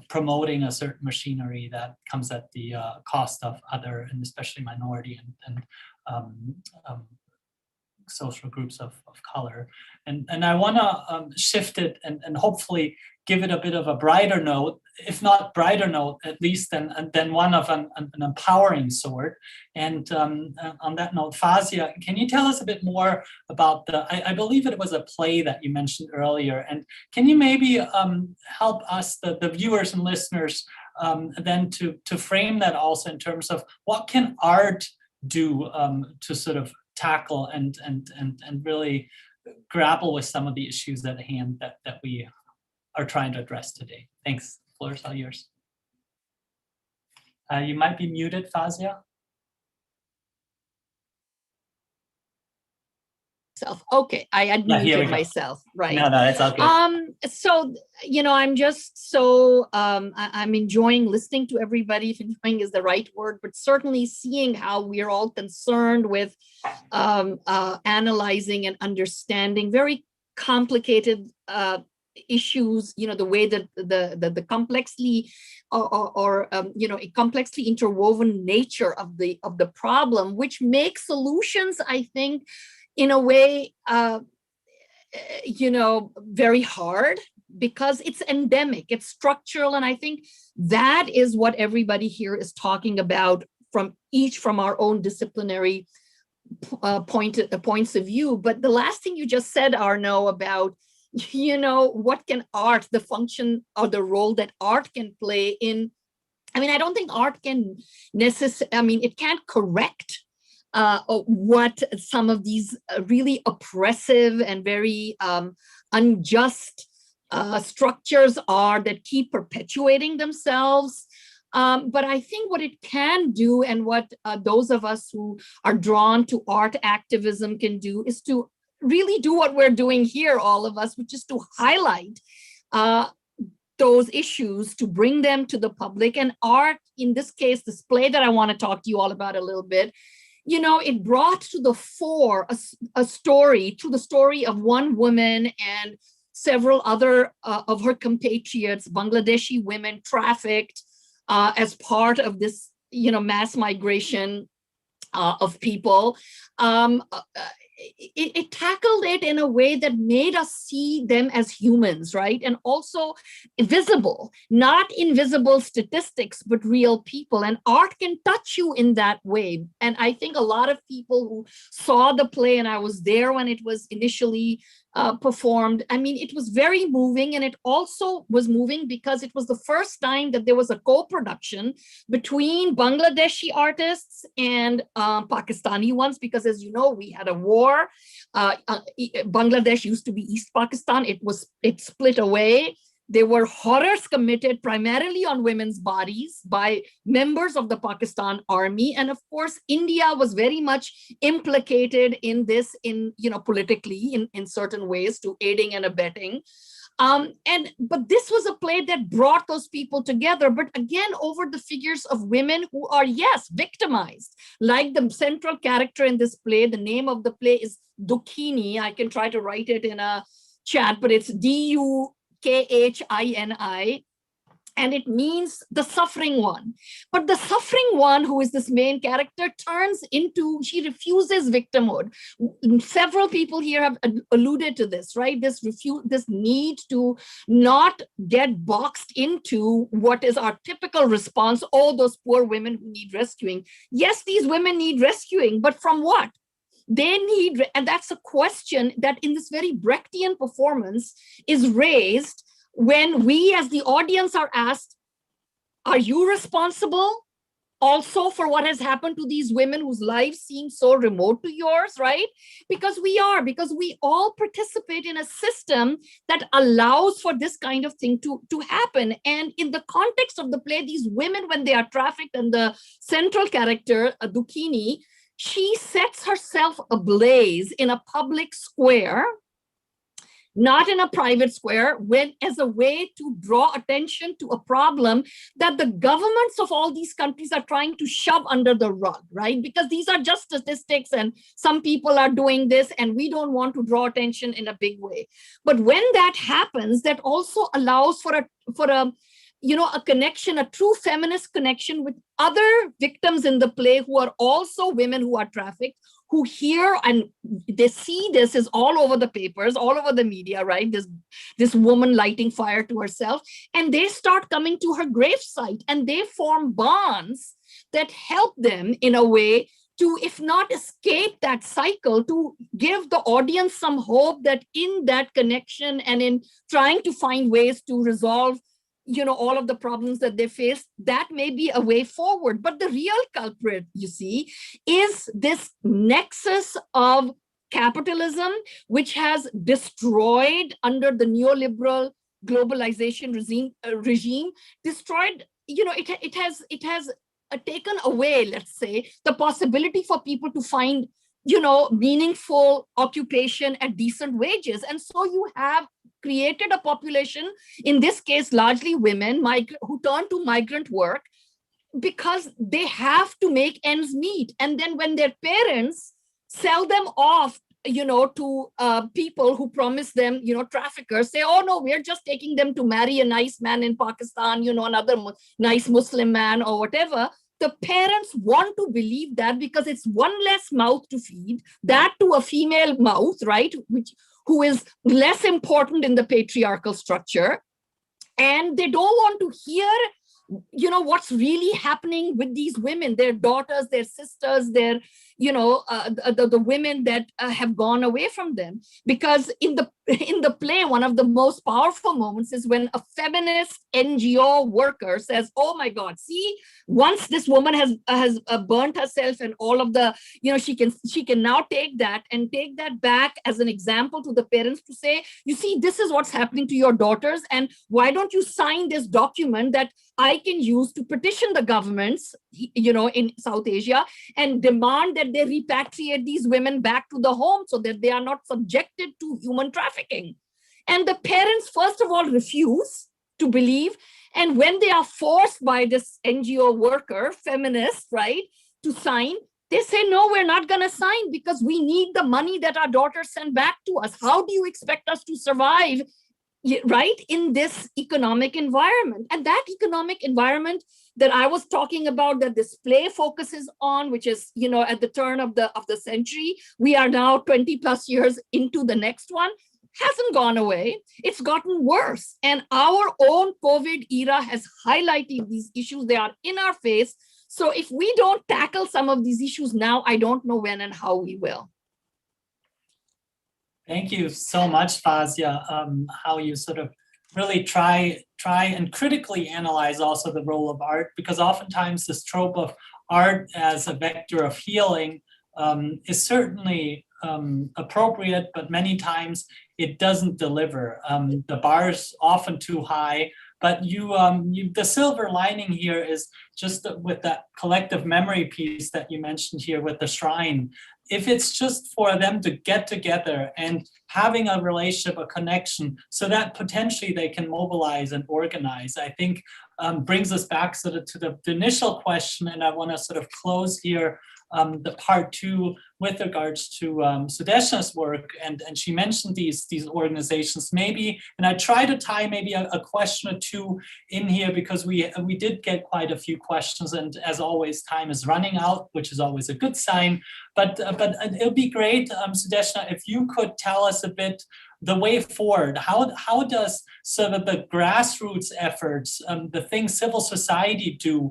promoting a certain machinery that comes at the cost of other, and especially minority and social groups of color. And I want to shift it and hopefully give it a bit of a brighter note, if not brighter note, at least than one of an empowering sort. And on that note, Fawzia, can you tell us a bit more about I believe it was a play that you mentioned earlier, and can you maybe help us, the viewers and listeners, then to frame that also in terms of what can art do to sort of tackle and really grapple with some of the issues at hand that we are trying to address today. Thanks. Floor is all yours. You might be muted, Fawzia. Okay, I unmuted myself, right? No, it's all good. So, I'm just so, I'm enjoying listening to everybody, if enjoying is the right word, but certainly seeing how we're all concerned with analyzing and understanding very complicated issues, the way that the complexly a complexly interwoven nature of the problem, which makes solutions, I think, in a way, very hard because it's endemic, it's structural. And I think that is what everybody here is talking about from our own disciplinary points of view. But the last thing you just said, Arno, about, what can art, the function or the role that art can play in, I don't think art can it can't correct what some of these really oppressive and very unjust structures are that keep perpetuating themselves. But I think what it can do, and what those of us who are drawn to art activism can do, is to really do what we're doing here, all of us, which is to highlight those issues, to bring them to the public. And art, in this case, this play that I want to talk to you all about a little bit, it brought to the fore a story, to the story of one woman and several other of her compatriots, Bangladeshi women trafficked as part of this, mass migration of people. it tackled it in a way that made us see them as humans, right? And also visible, not invisible statistics, but real people. And art can touch you in that way. And I think a lot of people who saw the play, and I was there when it was initially performed, I mean, it was very moving. And it also was moving because it was the first time that there was a co-production between Bangladeshi artists and Pakistani ones, because as you know, we had a war. Bangladesh used to be East Pakistan. It split away. There were horrors committed primarily on women's bodies by members of the Pakistan army. And of course, India was very much implicated in this, politically in certain ways, to aiding and abetting. But this was a play that brought those people together, but again, over the figures of women who are, yes, victimized. Like the central character in this play, the name of the play is Dukhini. I can try to write it in a chat, but it's Dukhini, and it means the suffering one. But the suffering one, who is this main character, she refuses victimhood. Several people here have alluded to this, right? This need to not get boxed into what is our typical response, oh, those poor women who need rescuing. Yes, these women need rescuing, but from what? They need, and that's a question that in this very Brechtian performance is raised when we as the audience are asked, are you responsible also for what has happened to these women whose lives seem so remote to yours, right? Because we all participate in a system that allows for this kind of thing to happen. And in the context of the play, these women, when they are trafficked, and the central character, Dukhini, she sets herself ablaze in a public square, not in a private square, as a way to draw attention to a problem that the governments of all these countries are trying to shove under the rug, right? Because these are just statistics and some people are doing this and we don't want to draw attention in a big way. But when that happens, that also allows for a connection, a true feminist connection with other victims in the play who are also women who are trafficked, who hear and they see this is all over the papers, all over the media, right? This woman lighting fire to herself, and they start coming to her gravesite, and they form bonds that help them in a way to, if not escape that cycle, to give the audience some hope that in that connection and in trying to find ways to resolve all of the problems that they face, that may be a way forward. But the real culprit, you see, is this nexus of capitalism, which has destroyed under the neoliberal globalization regime, destroyed, it has taken away, let's say, the possibility for people to find, meaningful occupation at decent wages. And so you have created a population, in this case, largely women, who turn to migrant work because they have to make ends meet. And then when their parents sell them off, to people who promise them, traffickers say, oh no, we're just taking them to marry a nice man in Pakistan, another nice Muslim man or whatever. The parents want to believe that because it's one less mouth to feed, that to a female mouth, right? Who is less important in the patriarchal structure. And they don't want to hear, what's really happening with these women, their daughters, their sisters, their, the women that have gone away from them. Because in the play, one of the most powerful moments is when a feminist NGO worker says, oh my God, see, once this woman has burnt herself and all of the, she can now take that back as an example to the parents to say, you see, this is what's happening to your daughters. And why don't you sign this document that I can use to petition the governments, in South Asia and demand that they repatriate these women back to the home so that they are not subjected to human trafficking. And the parents, first of all, refuse to believe. And when they are forced by this NGO worker, feminist, right, to sign, they say, no, we're not going to sign because we need the money that our daughters send back to us. How do you expect us to survive right, in this economic environment. And that economic environment that I was talking about, that this play focuses on, which is, at the turn of the century, we are now 20 plus years into the next one, hasn't gone away. It's gotten worse. And our own COVID era has highlighted these issues. They are in our face. So if we don't tackle some of these issues now, I don't know when and how we will. Thank you so much, Fazia. How you sort of really try and critically analyze also the role of art, because oftentimes this trope of art as a vector of healing is certainly appropriate, but many times it doesn't deliver. The bar is often too high, but the silver lining here is just with that collective memory piece that you mentioned here with the shrine. If it's just for them to get together and having a relationship, a connection, so that potentially they can mobilize and organize, I think brings us back sort of to the initial question. And I want to sort of close here the part two with regards to Sudeshna's work, and she mentioned these organizations maybe, and I try to tie maybe a question or two in here, because we did get quite a few questions, and as always time is running out, which is always a good sign, but it'll be great, Sudeshna, if you could tell us a bit the way forward. How does sort of the grassroots efforts, the things civil society do,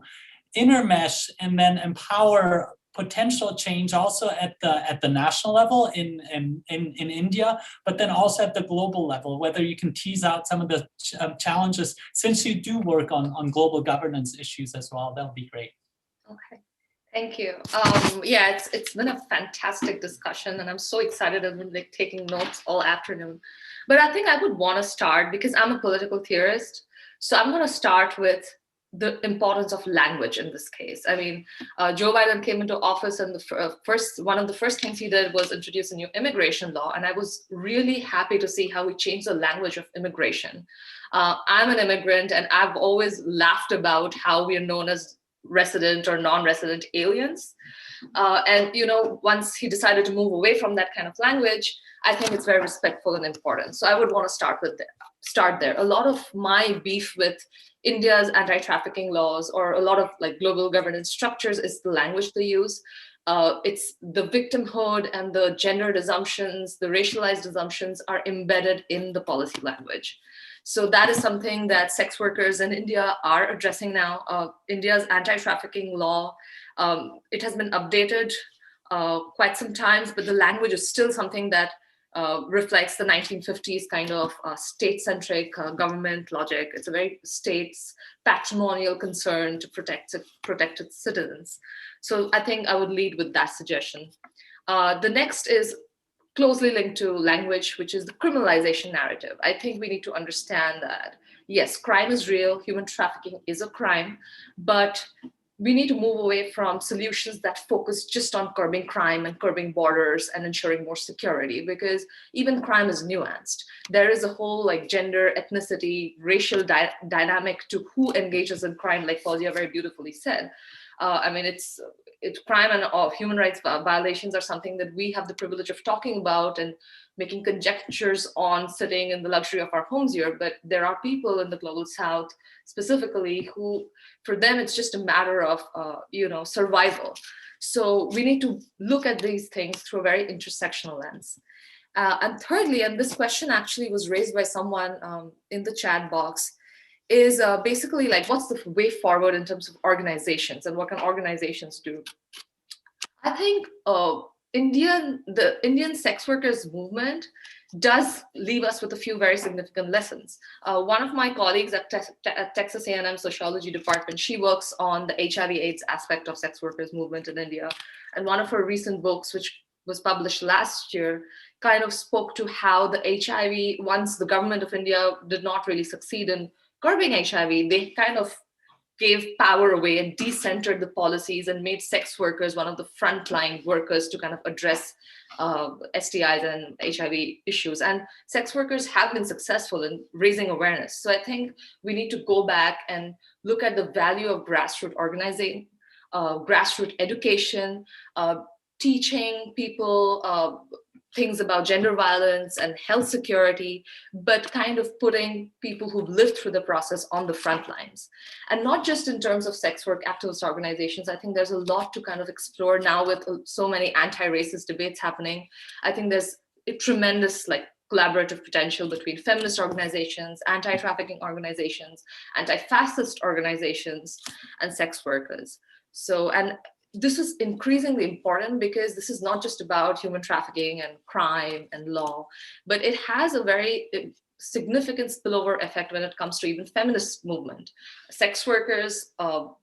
intermesh and then empower potential change also at the national level in India, but then also at the global level, whether you can tease out some of the challenges, since you do work on global governance issues as well, that would be great. Okay, thank you. Yeah, it's been a fantastic discussion, and I'm so excited. I've been like taking notes all afternoon. But I think I would want to start, because I'm a political theorist, so I'm going to start with the importance of language in this case. I mean, Joe Biden came into office, and one of the first things he did was introduce a new immigration law. And I was really happy to see how he changed the language of immigration. I'm an immigrant, and I've always laughed about how we are known as resident or non-resident aliens. And, once he decided to move away from that kind of language, I think it's very respectful and important. So I would want to start there. A lot of my beef with India's anti-trafficking laws, or a lot of like global governance structures, is the language they use. It's the victimhood and the gendered assumptions, the racialized assumptions are embedded in the policy language. So that is something that sex workers in India are addressing now. India's anti-trafficking law, it has been updated quite some times, but the language is still something that reflects the 1950s kind of state-centric government logic. It's a very state's patrimonial concern to protect its citizens. So I think I would lead with that suggestion. The next is closely linked to language, which is the criminalization narrative. I think we need to understand that, yes, crime is real, human trafficking is a crime, but we need to move away from solutions that focus just on curbing crime and curbing borders and ensuring more security, because even crime is nuanced. There is a whole like gender, ethnicity, racial dynamic to who engages in crime, like Fazia very beautifully said. I mean, it's crime and human rights violations are something that we have the privilege of talking about and making conjectures on, sitting in the luxury of our homes here. But there are people in the global South specifically who, for them, it's just a matter of survival. So we need to look at these things through a very intersectional lens. And thirdly, and this question actually was raised by someone in the chat box, is basically like, what's the way forward in terms of organizations, and what can organizations do? I think the Indian sex workers movement does leave us with a few very significant lessons. One of my colleagues at Texas A&M Sociology Department, she works on the HIV/AIDS aspect of sex workers movement in India. And one of her recent books, which was published last year, kind of spoke to how the HIV, once the government of India did not really succeed in curbing HIV, they kind of gave power away and decentered the policies and made sex workers one of the frontline workers to kind of address STIs and HIV issues. And sex workers have been successful in raising awareness. So I think we need to go back and look at the value of grassroots organizing, grassroots education, teaching people things about gender violence and health security, but kind of putting people who've lived through the process on the front lines. And not just in terms of sex work activist organizations. I think there's a lot to kind of explore now with so many anti-racist debates happening. I think there's a tremendous collaborative potential between feminist organizations, anti-trafficking organizations, anti-fascist organizations, and sex workers. So, and this is increasingly important because this is not just about human trafficking and crime and law, but it has a very significant spillover effect when it comes to even feminist movement. Sex workers'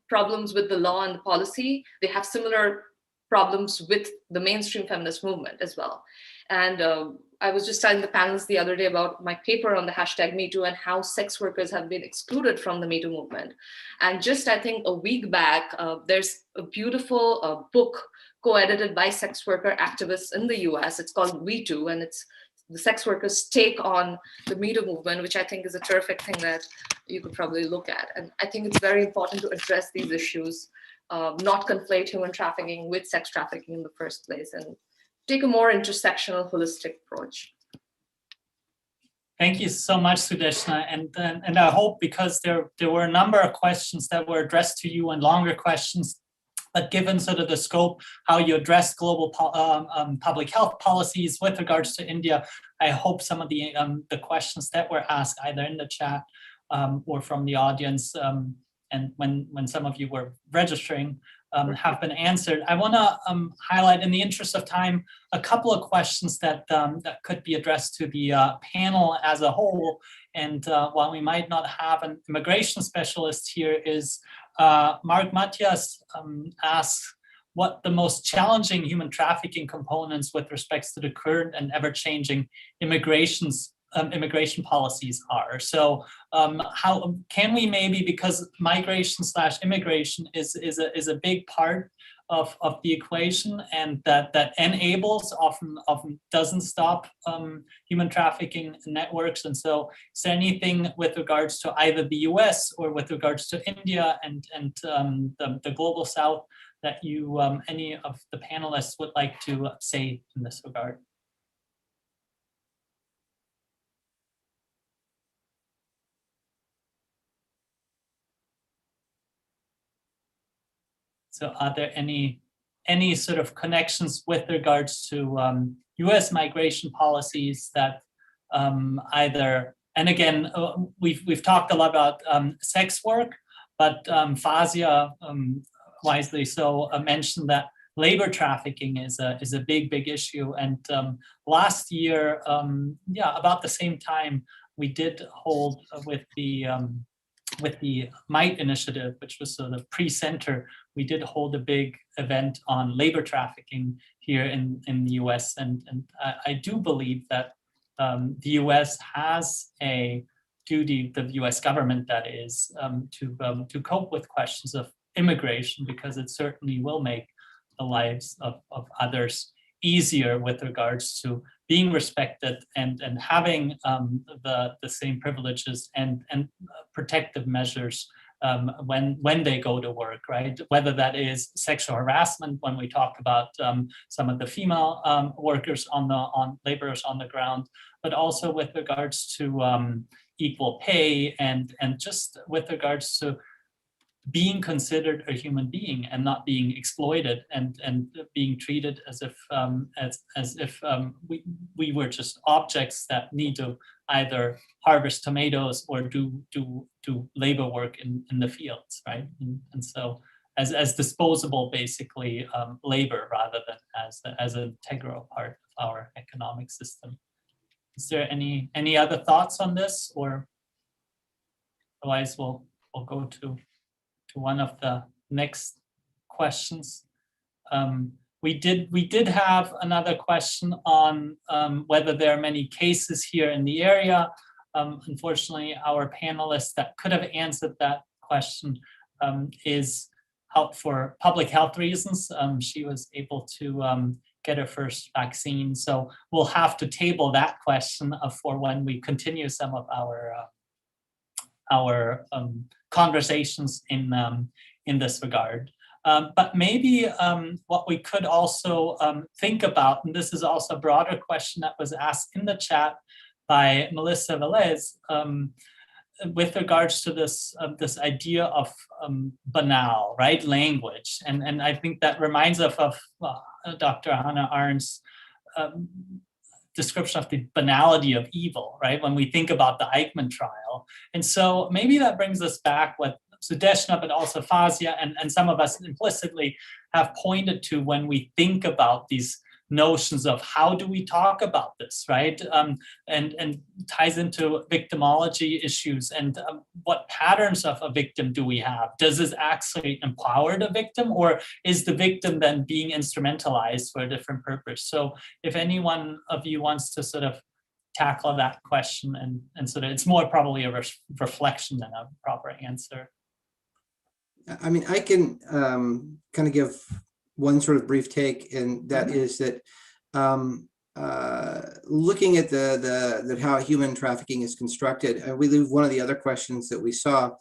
problems with the law and the policy, they have similar problems with the mainstream feminist movement as well. And I was just telling the panelists the other day about my paper on the #MeToo and how sex workers have been excluded from the Me Too movement. And just, I think, a week back, there's a beautiful book co-edited by sex worker activists in the US. It's called We Too, and it's the sex workers' take on the Me Too movement, which I think is a terrific thing that you could probably look at. And I think it's very important to address these issues, not conflate human trafficking with sex trafficking in the first place, and take a more intersectional, holistic approach. Thank you so much, Sudeshna. And I hope, because there were a number of questions that were addressed to you and longer questions, but given sort of the scope, how you address global public health policies with regards to India, I hope some of the questions that were asked either in the chat or from the audience, and when some of you were registering, have been answered. I want to highlight, in the interest of time, a couple of questions that could be addressed to the panel as a whole. And while we might not have an immigration specialist here, is Mark Matias asks what the most challenging human trafficking components with respects to the current and ever-changing immigration policies are. So how can we maybe, because migration/immigration is a big part of the equation, and that enables, often doesn't stop human trafficking networks. And so is there anything with regards to either the US or with regards to India and the global South that you, any of the panelists would like to say in this regard? So are there any sort of connections with regards to US migration policies that either, and again, we've talked a lot about sex work, but Fazia wisely so mentioned that labor trafficking is a big issue. And last year, about the same time, we did hold with the MIGHT initiative, which was sort of pre-center, we did hold a big event on labor trafficking here in the US. And I do believe that the US has a duty, the US government that is, to cope with questions of immigration, because it certainly will make the lives of others easier with regards to being respected and having the same privileges and protective measures when they go to work, right? Whether that is sexual harassment, when we talk about some of the female workers laborers on the ground, but also with regards to equal pay and just with regards to being considered a human being and not being exploited and being treated as if we were just objects that need to either harvest tomatoes or do labor work in the fields, right? And so as disposable, basically, labor rather than as an integral part of our economic system. Is there any other thoughts on this, or otherwise we'll go to one of the next questions. We did have another question on whether there are many cases here in the area. Unfortunately, our panelist that could have answered that question is out for public health reasons. She was able to get her first vaccine, so we'll have to table that question for when we continue some of our conversations in this regard. But maybe what we could also think about, and this is also a broader question that was asked in the chat by Melissa Velez, with regards to this this idea of banal, right, language, and I think that reminds us of Dr. Hannah Arendt's description of the banality of evil, right? When we think about the Eichmann trial, and so maybe that brings us back what Sudeshna, but also Fazia, and some of us implicitly have pointed to when we think about these notions of how do we talk about this, right? And ties into victimology issues and what patterns of a victim do we have? Does this actually empower the victim, or is the victim then being instrumentalized for a different purpose? So if any one of you wants to sort of tackle that question, and sort of, it's more probably a reflection than a proper answer. I mean, I can kind of give one sort of brief take, and that is that looking at the how human trafficking is constructed, I believe one of the other questions that we saw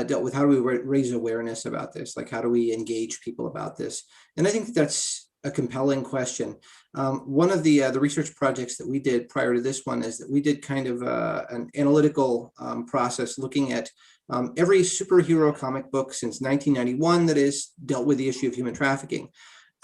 dealt with how do we raise awareness about this, like how do we engage people about this, and I think that's a compelling question. One of the research projects that we did prior to this one is that we did kind of an analytical process looking at every superhero comic book since 1991 that has dealt with the issue of human trafficking.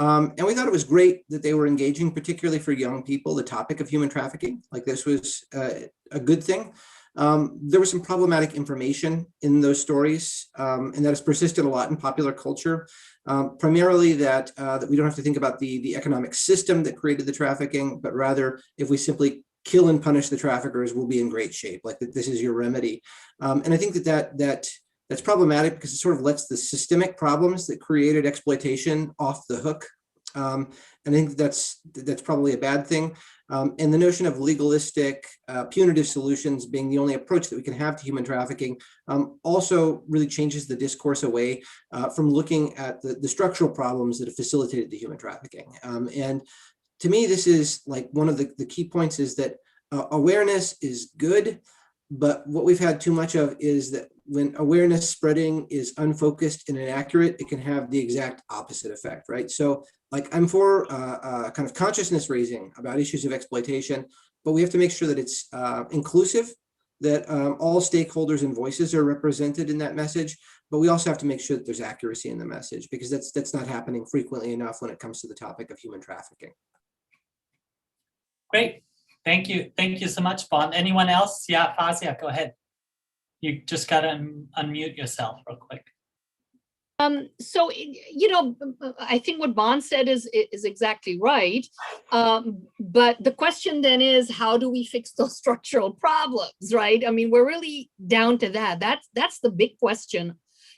And we thought it was great that they were engaging, particularly for young people, the topic of human trafficking. Like, this was a good thing. There was some problematic information in those stories, and that has persisted a lot in popular culture. Primarily that we don't have to think about the economic system that created the trafficking, but rather if we simply kill and punish the traffickers, we'll be in great shape. Like, that this is your remedy. And I think that's problematic because it sort of lets the systemic problems that created exploitation off the hook. And I think that's probably a bad thing. And the notion of legalistic, punitive solutions being the only approach that we can have to human trafficking also really changes the discourse away from looking at the structural problems that have facilitated the human trafficking. And to me, this is like one of the key points is that awareness is good, but what we've had too much of is that when awareness spreading is unfocused and inaccurate, it can have the exact opposite effect, right? So, like, I'm for kind of consciousness raising about issues of exploitation, but we have to make sure that it's inclusive, that all stakeholders and voices are represented in that message, but we also have to make sure that there's accuracy in the message, because that's not happening frequently enough when it comes to the topic of human trafficking. Great. Thank you. Thank you so much, Bon. Anyone else? Yeah, Fazia, go ahead. You just got to unmute yourself real quick. So, I think what Bon said is exactly right. But the question then is, how do we fix those structural problems, right? I mean, we're really down to that. That's the big question,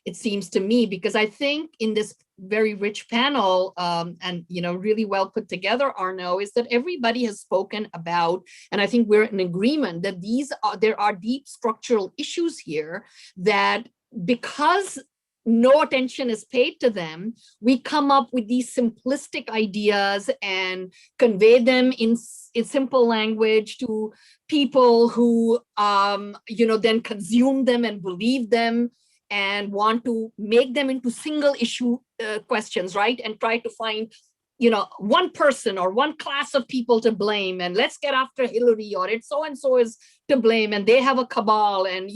it seems to me, because I think in this very rich panel, and really well put together, Arno, is that everybody has spoken about, and I think we're in agreement that there are deep structural issues here that, because no attention is paid to them, we come up with these simplistic ideas and convey them in simple language to people who then consume them and believe them and want to make them into single issue questions, right? And try to find, one person or one class of people to blame, and let's get after Hillary, or it's so-and-so is to blame, and they have a cabal, and,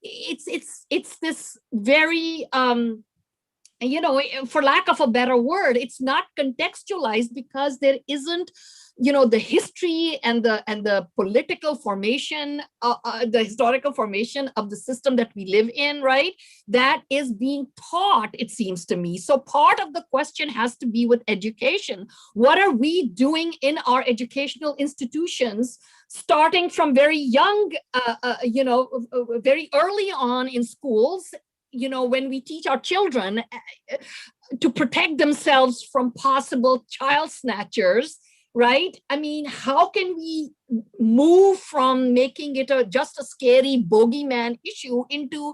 it's this very, for lack of a better word, it's not contextualized because there isn't, the history and the political formation, the historical formation of the system that we live in, right? That is being taught, it seems to me. So part of the question has to be with education. What are we doing in our educational institutions, starting from very young, very early on in schools, when we teach our children to protect themselves from possible child snatchers, right? I mean, how can we move from making it just a scary bogeyman issue into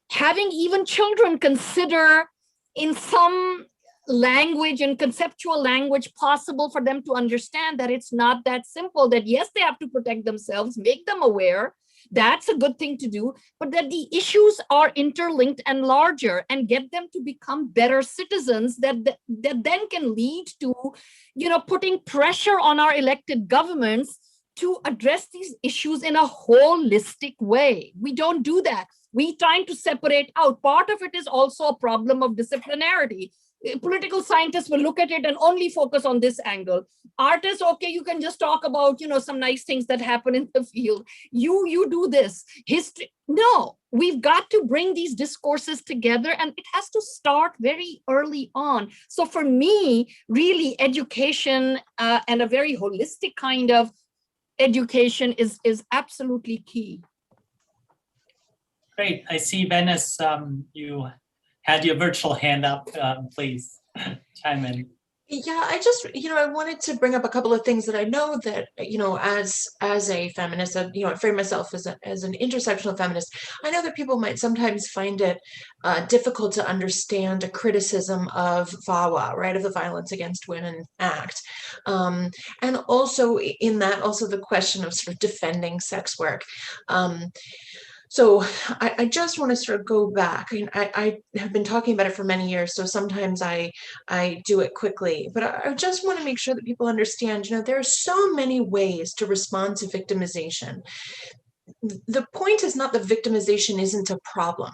having even children consider in some language and conceptual language possible for them to understand that it's not that simple, that yes, they have to protect themselves, make them aware, That's a good thing to do, but that the issues are interlinked and larger, and get them to become better citizens that then can lead to, putting pressure on our elected governments to address these issues in a holistic way. We don't do that. We trying to separate out. Part of it is also a problem of disciplinarity. Political scientists will look at it and only focus on this angle. Artists, okay, you can just talk about, some nice things that happen in the field. You do this. History. No, we've got to bring these discourses together, and it has to start very early on. So for me, really, education and a very holistic kind of education is absolutely key. Great. I see, Wendys, you had your virtual hand up. Please chime in. Yeah, I just, I wanted to bring up a couple of things that I know that, as a feminist, I frame myself as an intersectional feminist. I know that people might sometimes find it difficult to understand a criticism of VAWA, right, of the Violence Against Women Act. And also in that, also the question of sort of defending sex work. So I just want to sort of go back. I have been talking about it for many years, so sometimes I do it quickly. But I just want to make sure that people understand, there are so many ways to respond to victimization. The point is not that victimization isn't a problem.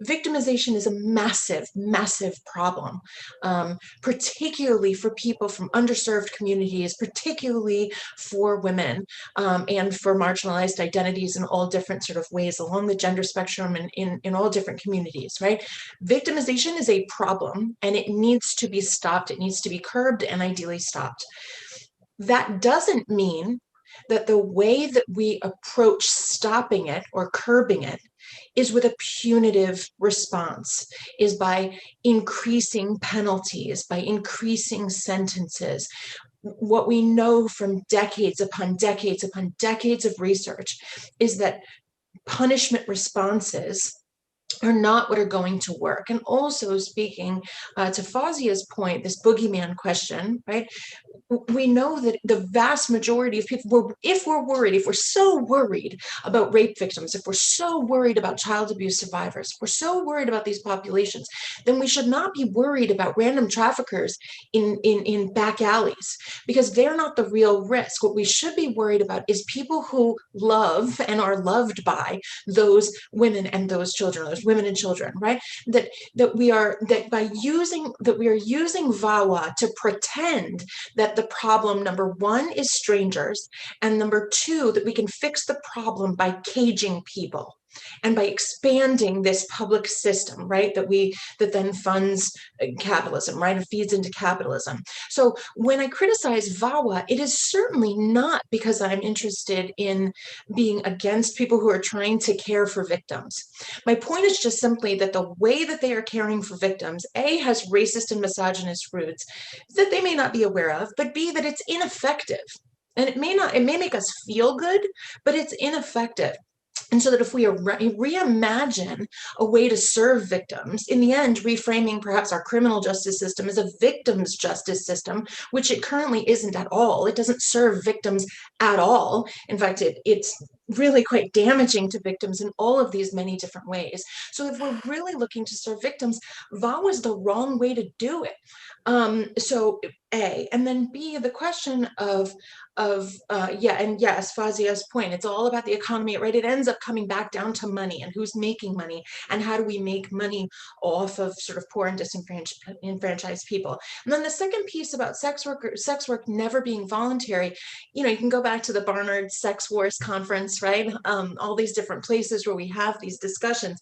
Victimization is a massive, massive problem, particularly for people from underserved communities, particularly for women, and for marginalized identities in all different sort of ways along the gender spectrum and in all different communities, right? Victimization is a problem, and it needs to be stopped. It needs to be curbed and ideally stopped. That doesn't mean that the way that we approach stopping it or curbing it is with a punitive response, is by increasing penalties, by increasing sentences. What we know from decades upon decades upon decades of research is that punishment responses are not what are going to work. And also, speaking to Fazia's point, this boogeyman question, right? We know that the vast majority of people, if we're so worried about rape victims, if we're so worried about child abuse survivors, if we're so worried about these populations, then we should not be worried about random traffickers in back alleys, because they're not the real risk. What we should be worried about is people who love and are loved by those women and those children, those women and children, right? That we are using VAWA to pretend that the problem, number one, is strangers, and number two, that we can fix the problem by caging people and by expanding this public system, right, that then funds capitalism, right, and feeds into capitalism. So when I criticize VAWA, it is certainly not because I'm interested in being against people who are trying to care for victims. My point is just simply that the way that they are caring for victims, A, has racist and misogynist roots that they may not be aware of, but B, that it's ineffective. And it may make us feel good, but it's ineffective. And so that if we reimagine a way to serve victims, in the end, reframing perhaps our criminal justice system as a victims' justice system, which it currently isn't at all. It doesn't serve victims at all. In fact, it's really quite damaging to victims in all of these many different ways. So if we're really looking to serve victims, VAWA is the wrong way to do it. So A, and then B, the question of and yes, Fazia's point, it's all about the economy, right? It ends up coming back down to money and who's making money and how do we make money off of sort of poor and disenfranchised people. And then the second piece about sex work never being voluntary, you can go back to the Barnard Sex Wars Conference, right? All these different places where we have these discussions.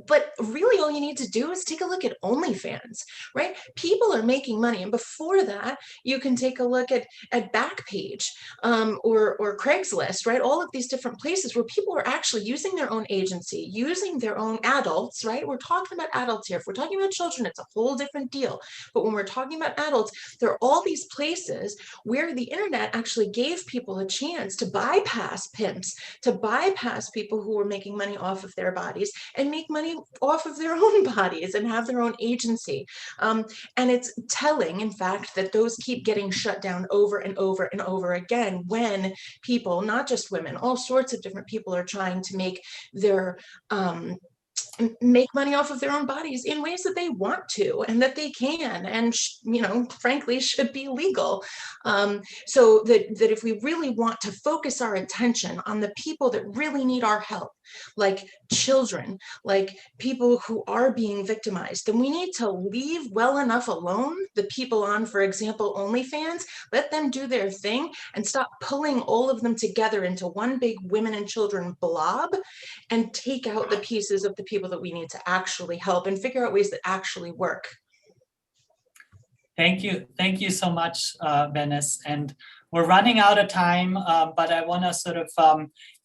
But really all you need to do is take a look at OnlyFans, right? People are making money. And before that, you can take a look at Backpage or Craigslist, right? All of these different places where people are actually using their own agency, using their own adults, right? We're talking about adults here. If we're talking about children, it's a whole different deal. But when we're talking about adults, there are all these places where the internet actually gave people a chance to bypass pimps, to bypass people who were making money off of their bodies and make money money off of their own bodies and have their own agency. And it's telling, in fact, that those keep getting shut down over and over and over again when people, not just women, all sorts of different people are trying to make their make money off of their own bodies in ways that they want to and that they can, and frankly should be legal. So that if we really want to focus our attention on the people that really need our help, like children, like people who are being victimized, then we need to leave well enough alone the people on, for example, OnlyFans, let them do their thing and stop pulling all of them together into one big women and children blob, and take out the pieces of the people that we need to actually help and figure out ways that actually work. Thank you so much, Wendys. And we're running out of time, but I want to sort of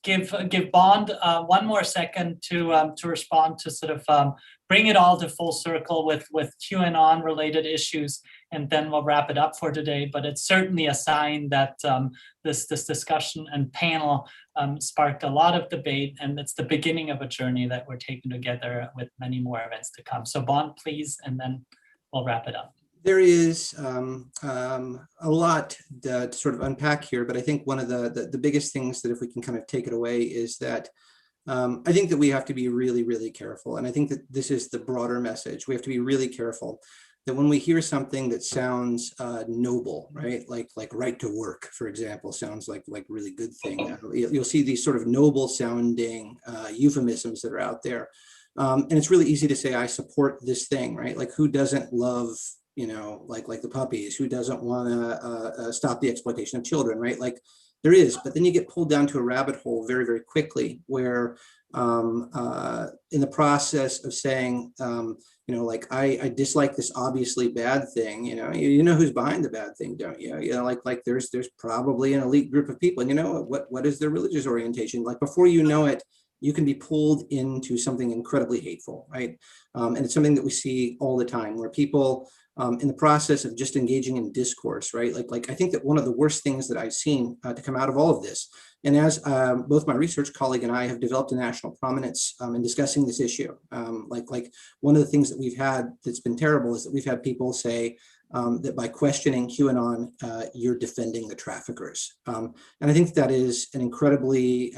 give Bond one more second to respond, to sort of bring it all to full circle with QAnon related issues, and then we'll wrap it up for today. But it's certainly a sign that this discussion and panel sparked a lot of debate, and it's the beginning of a journey that we're taking together with many more events to come. So Bond, please, and then we'll wrap it up. There is a lot to sort of unpack here, but I think one of the biggest things that, if we can kind of take it away, is that I think that we have to be really, really careful. And I think that this is the broader message. We have to be really careful that when we hear something that sounds noble, right? Like right to work, for example, sounds like really good thing. You'll see these sort of noble sounding euphemisms that are out there. And it's really easy to say, I support this thing, right? Like, who doesn't love, like the puppies? Who doesn't want to stop the exploitation of children, right? Like, there is, but then you get pulled down to a rabbit hole very, very quickly, where in the process of saying, like, I dislike this obviously bad thing, you know who's behind the bad thing, don't you? Like there's probably an elite group of people, and what is their religious orientation? Like, before you know it, you can be pulled into something incredibly hateful, right? And it's something that we see all the time, where people, in the process of just engaging in discourse, right? Like I think that one of the worst things that I've seen to come out of all of this, and as both my research colleague and I have developed a national prominence in discussing this issue, like one of the things that we've had that's been terrible is that we've had people say that by questioning QAnon, you're defending the traffickers. And I think that is an incredibly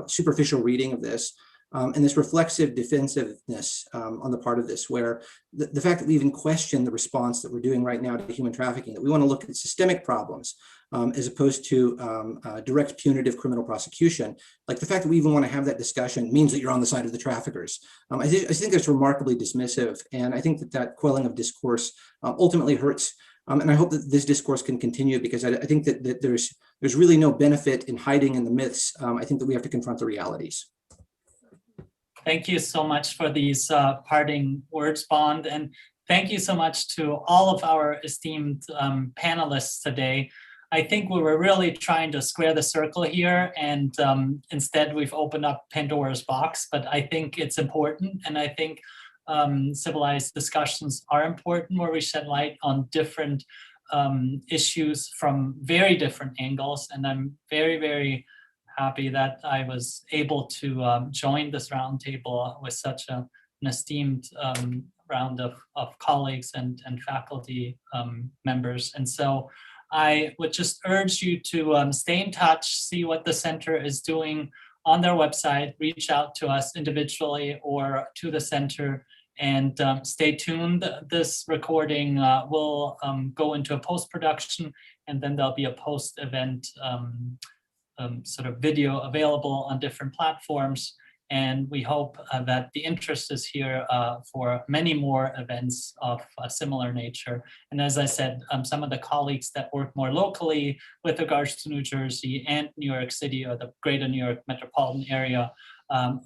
superficial reading of this. And this reflexive defensiveness on the part of this, where the fact that we even question the response that we're doing right now to human trafficking, that we want to look at systemic problems as opposed to direct punitive criminal prosecution, like the fact that we even want to have that discussion means that you're on the side of the traffickers. I think it's remarkably dismissive, and I think that quelling of discourse ultimately hurts. And I hope that this discourse can continue, because I think that there's really no benefit in hiding in the myths. I think that we have to confront the realities. Thank you so much for these parting words, Bond, and thank you so much to all of our esteemed panelists today. I think we were really trying to square the circle here, and instead we've opened up Pandora's box, but I think it's important, and I think civilized discussions are important, where we shed light on different issues from very different angles, and I'm very, very happy that I was able to join this roundtable with such an esteemed round of colleagues and faculty members. And so I would just urge you to stay in touch, see what the center is doing on their website, reach out to us individually or to the center, and stay tuned. This recording will go into a post-production, and then there'll be a post-event sort of video available on different platforms. And we hope that the interest is here for many more events of a similar nature. And as I said, some of the colleagues that work more locally with regards to New Jersey and New York City, or the greater New York metropolitan area,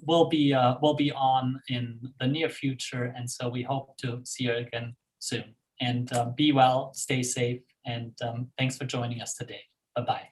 will be on in the near future. And so we hope to see you again soon. And be well, stay safe, and thanks for joining us today. Bye-bye.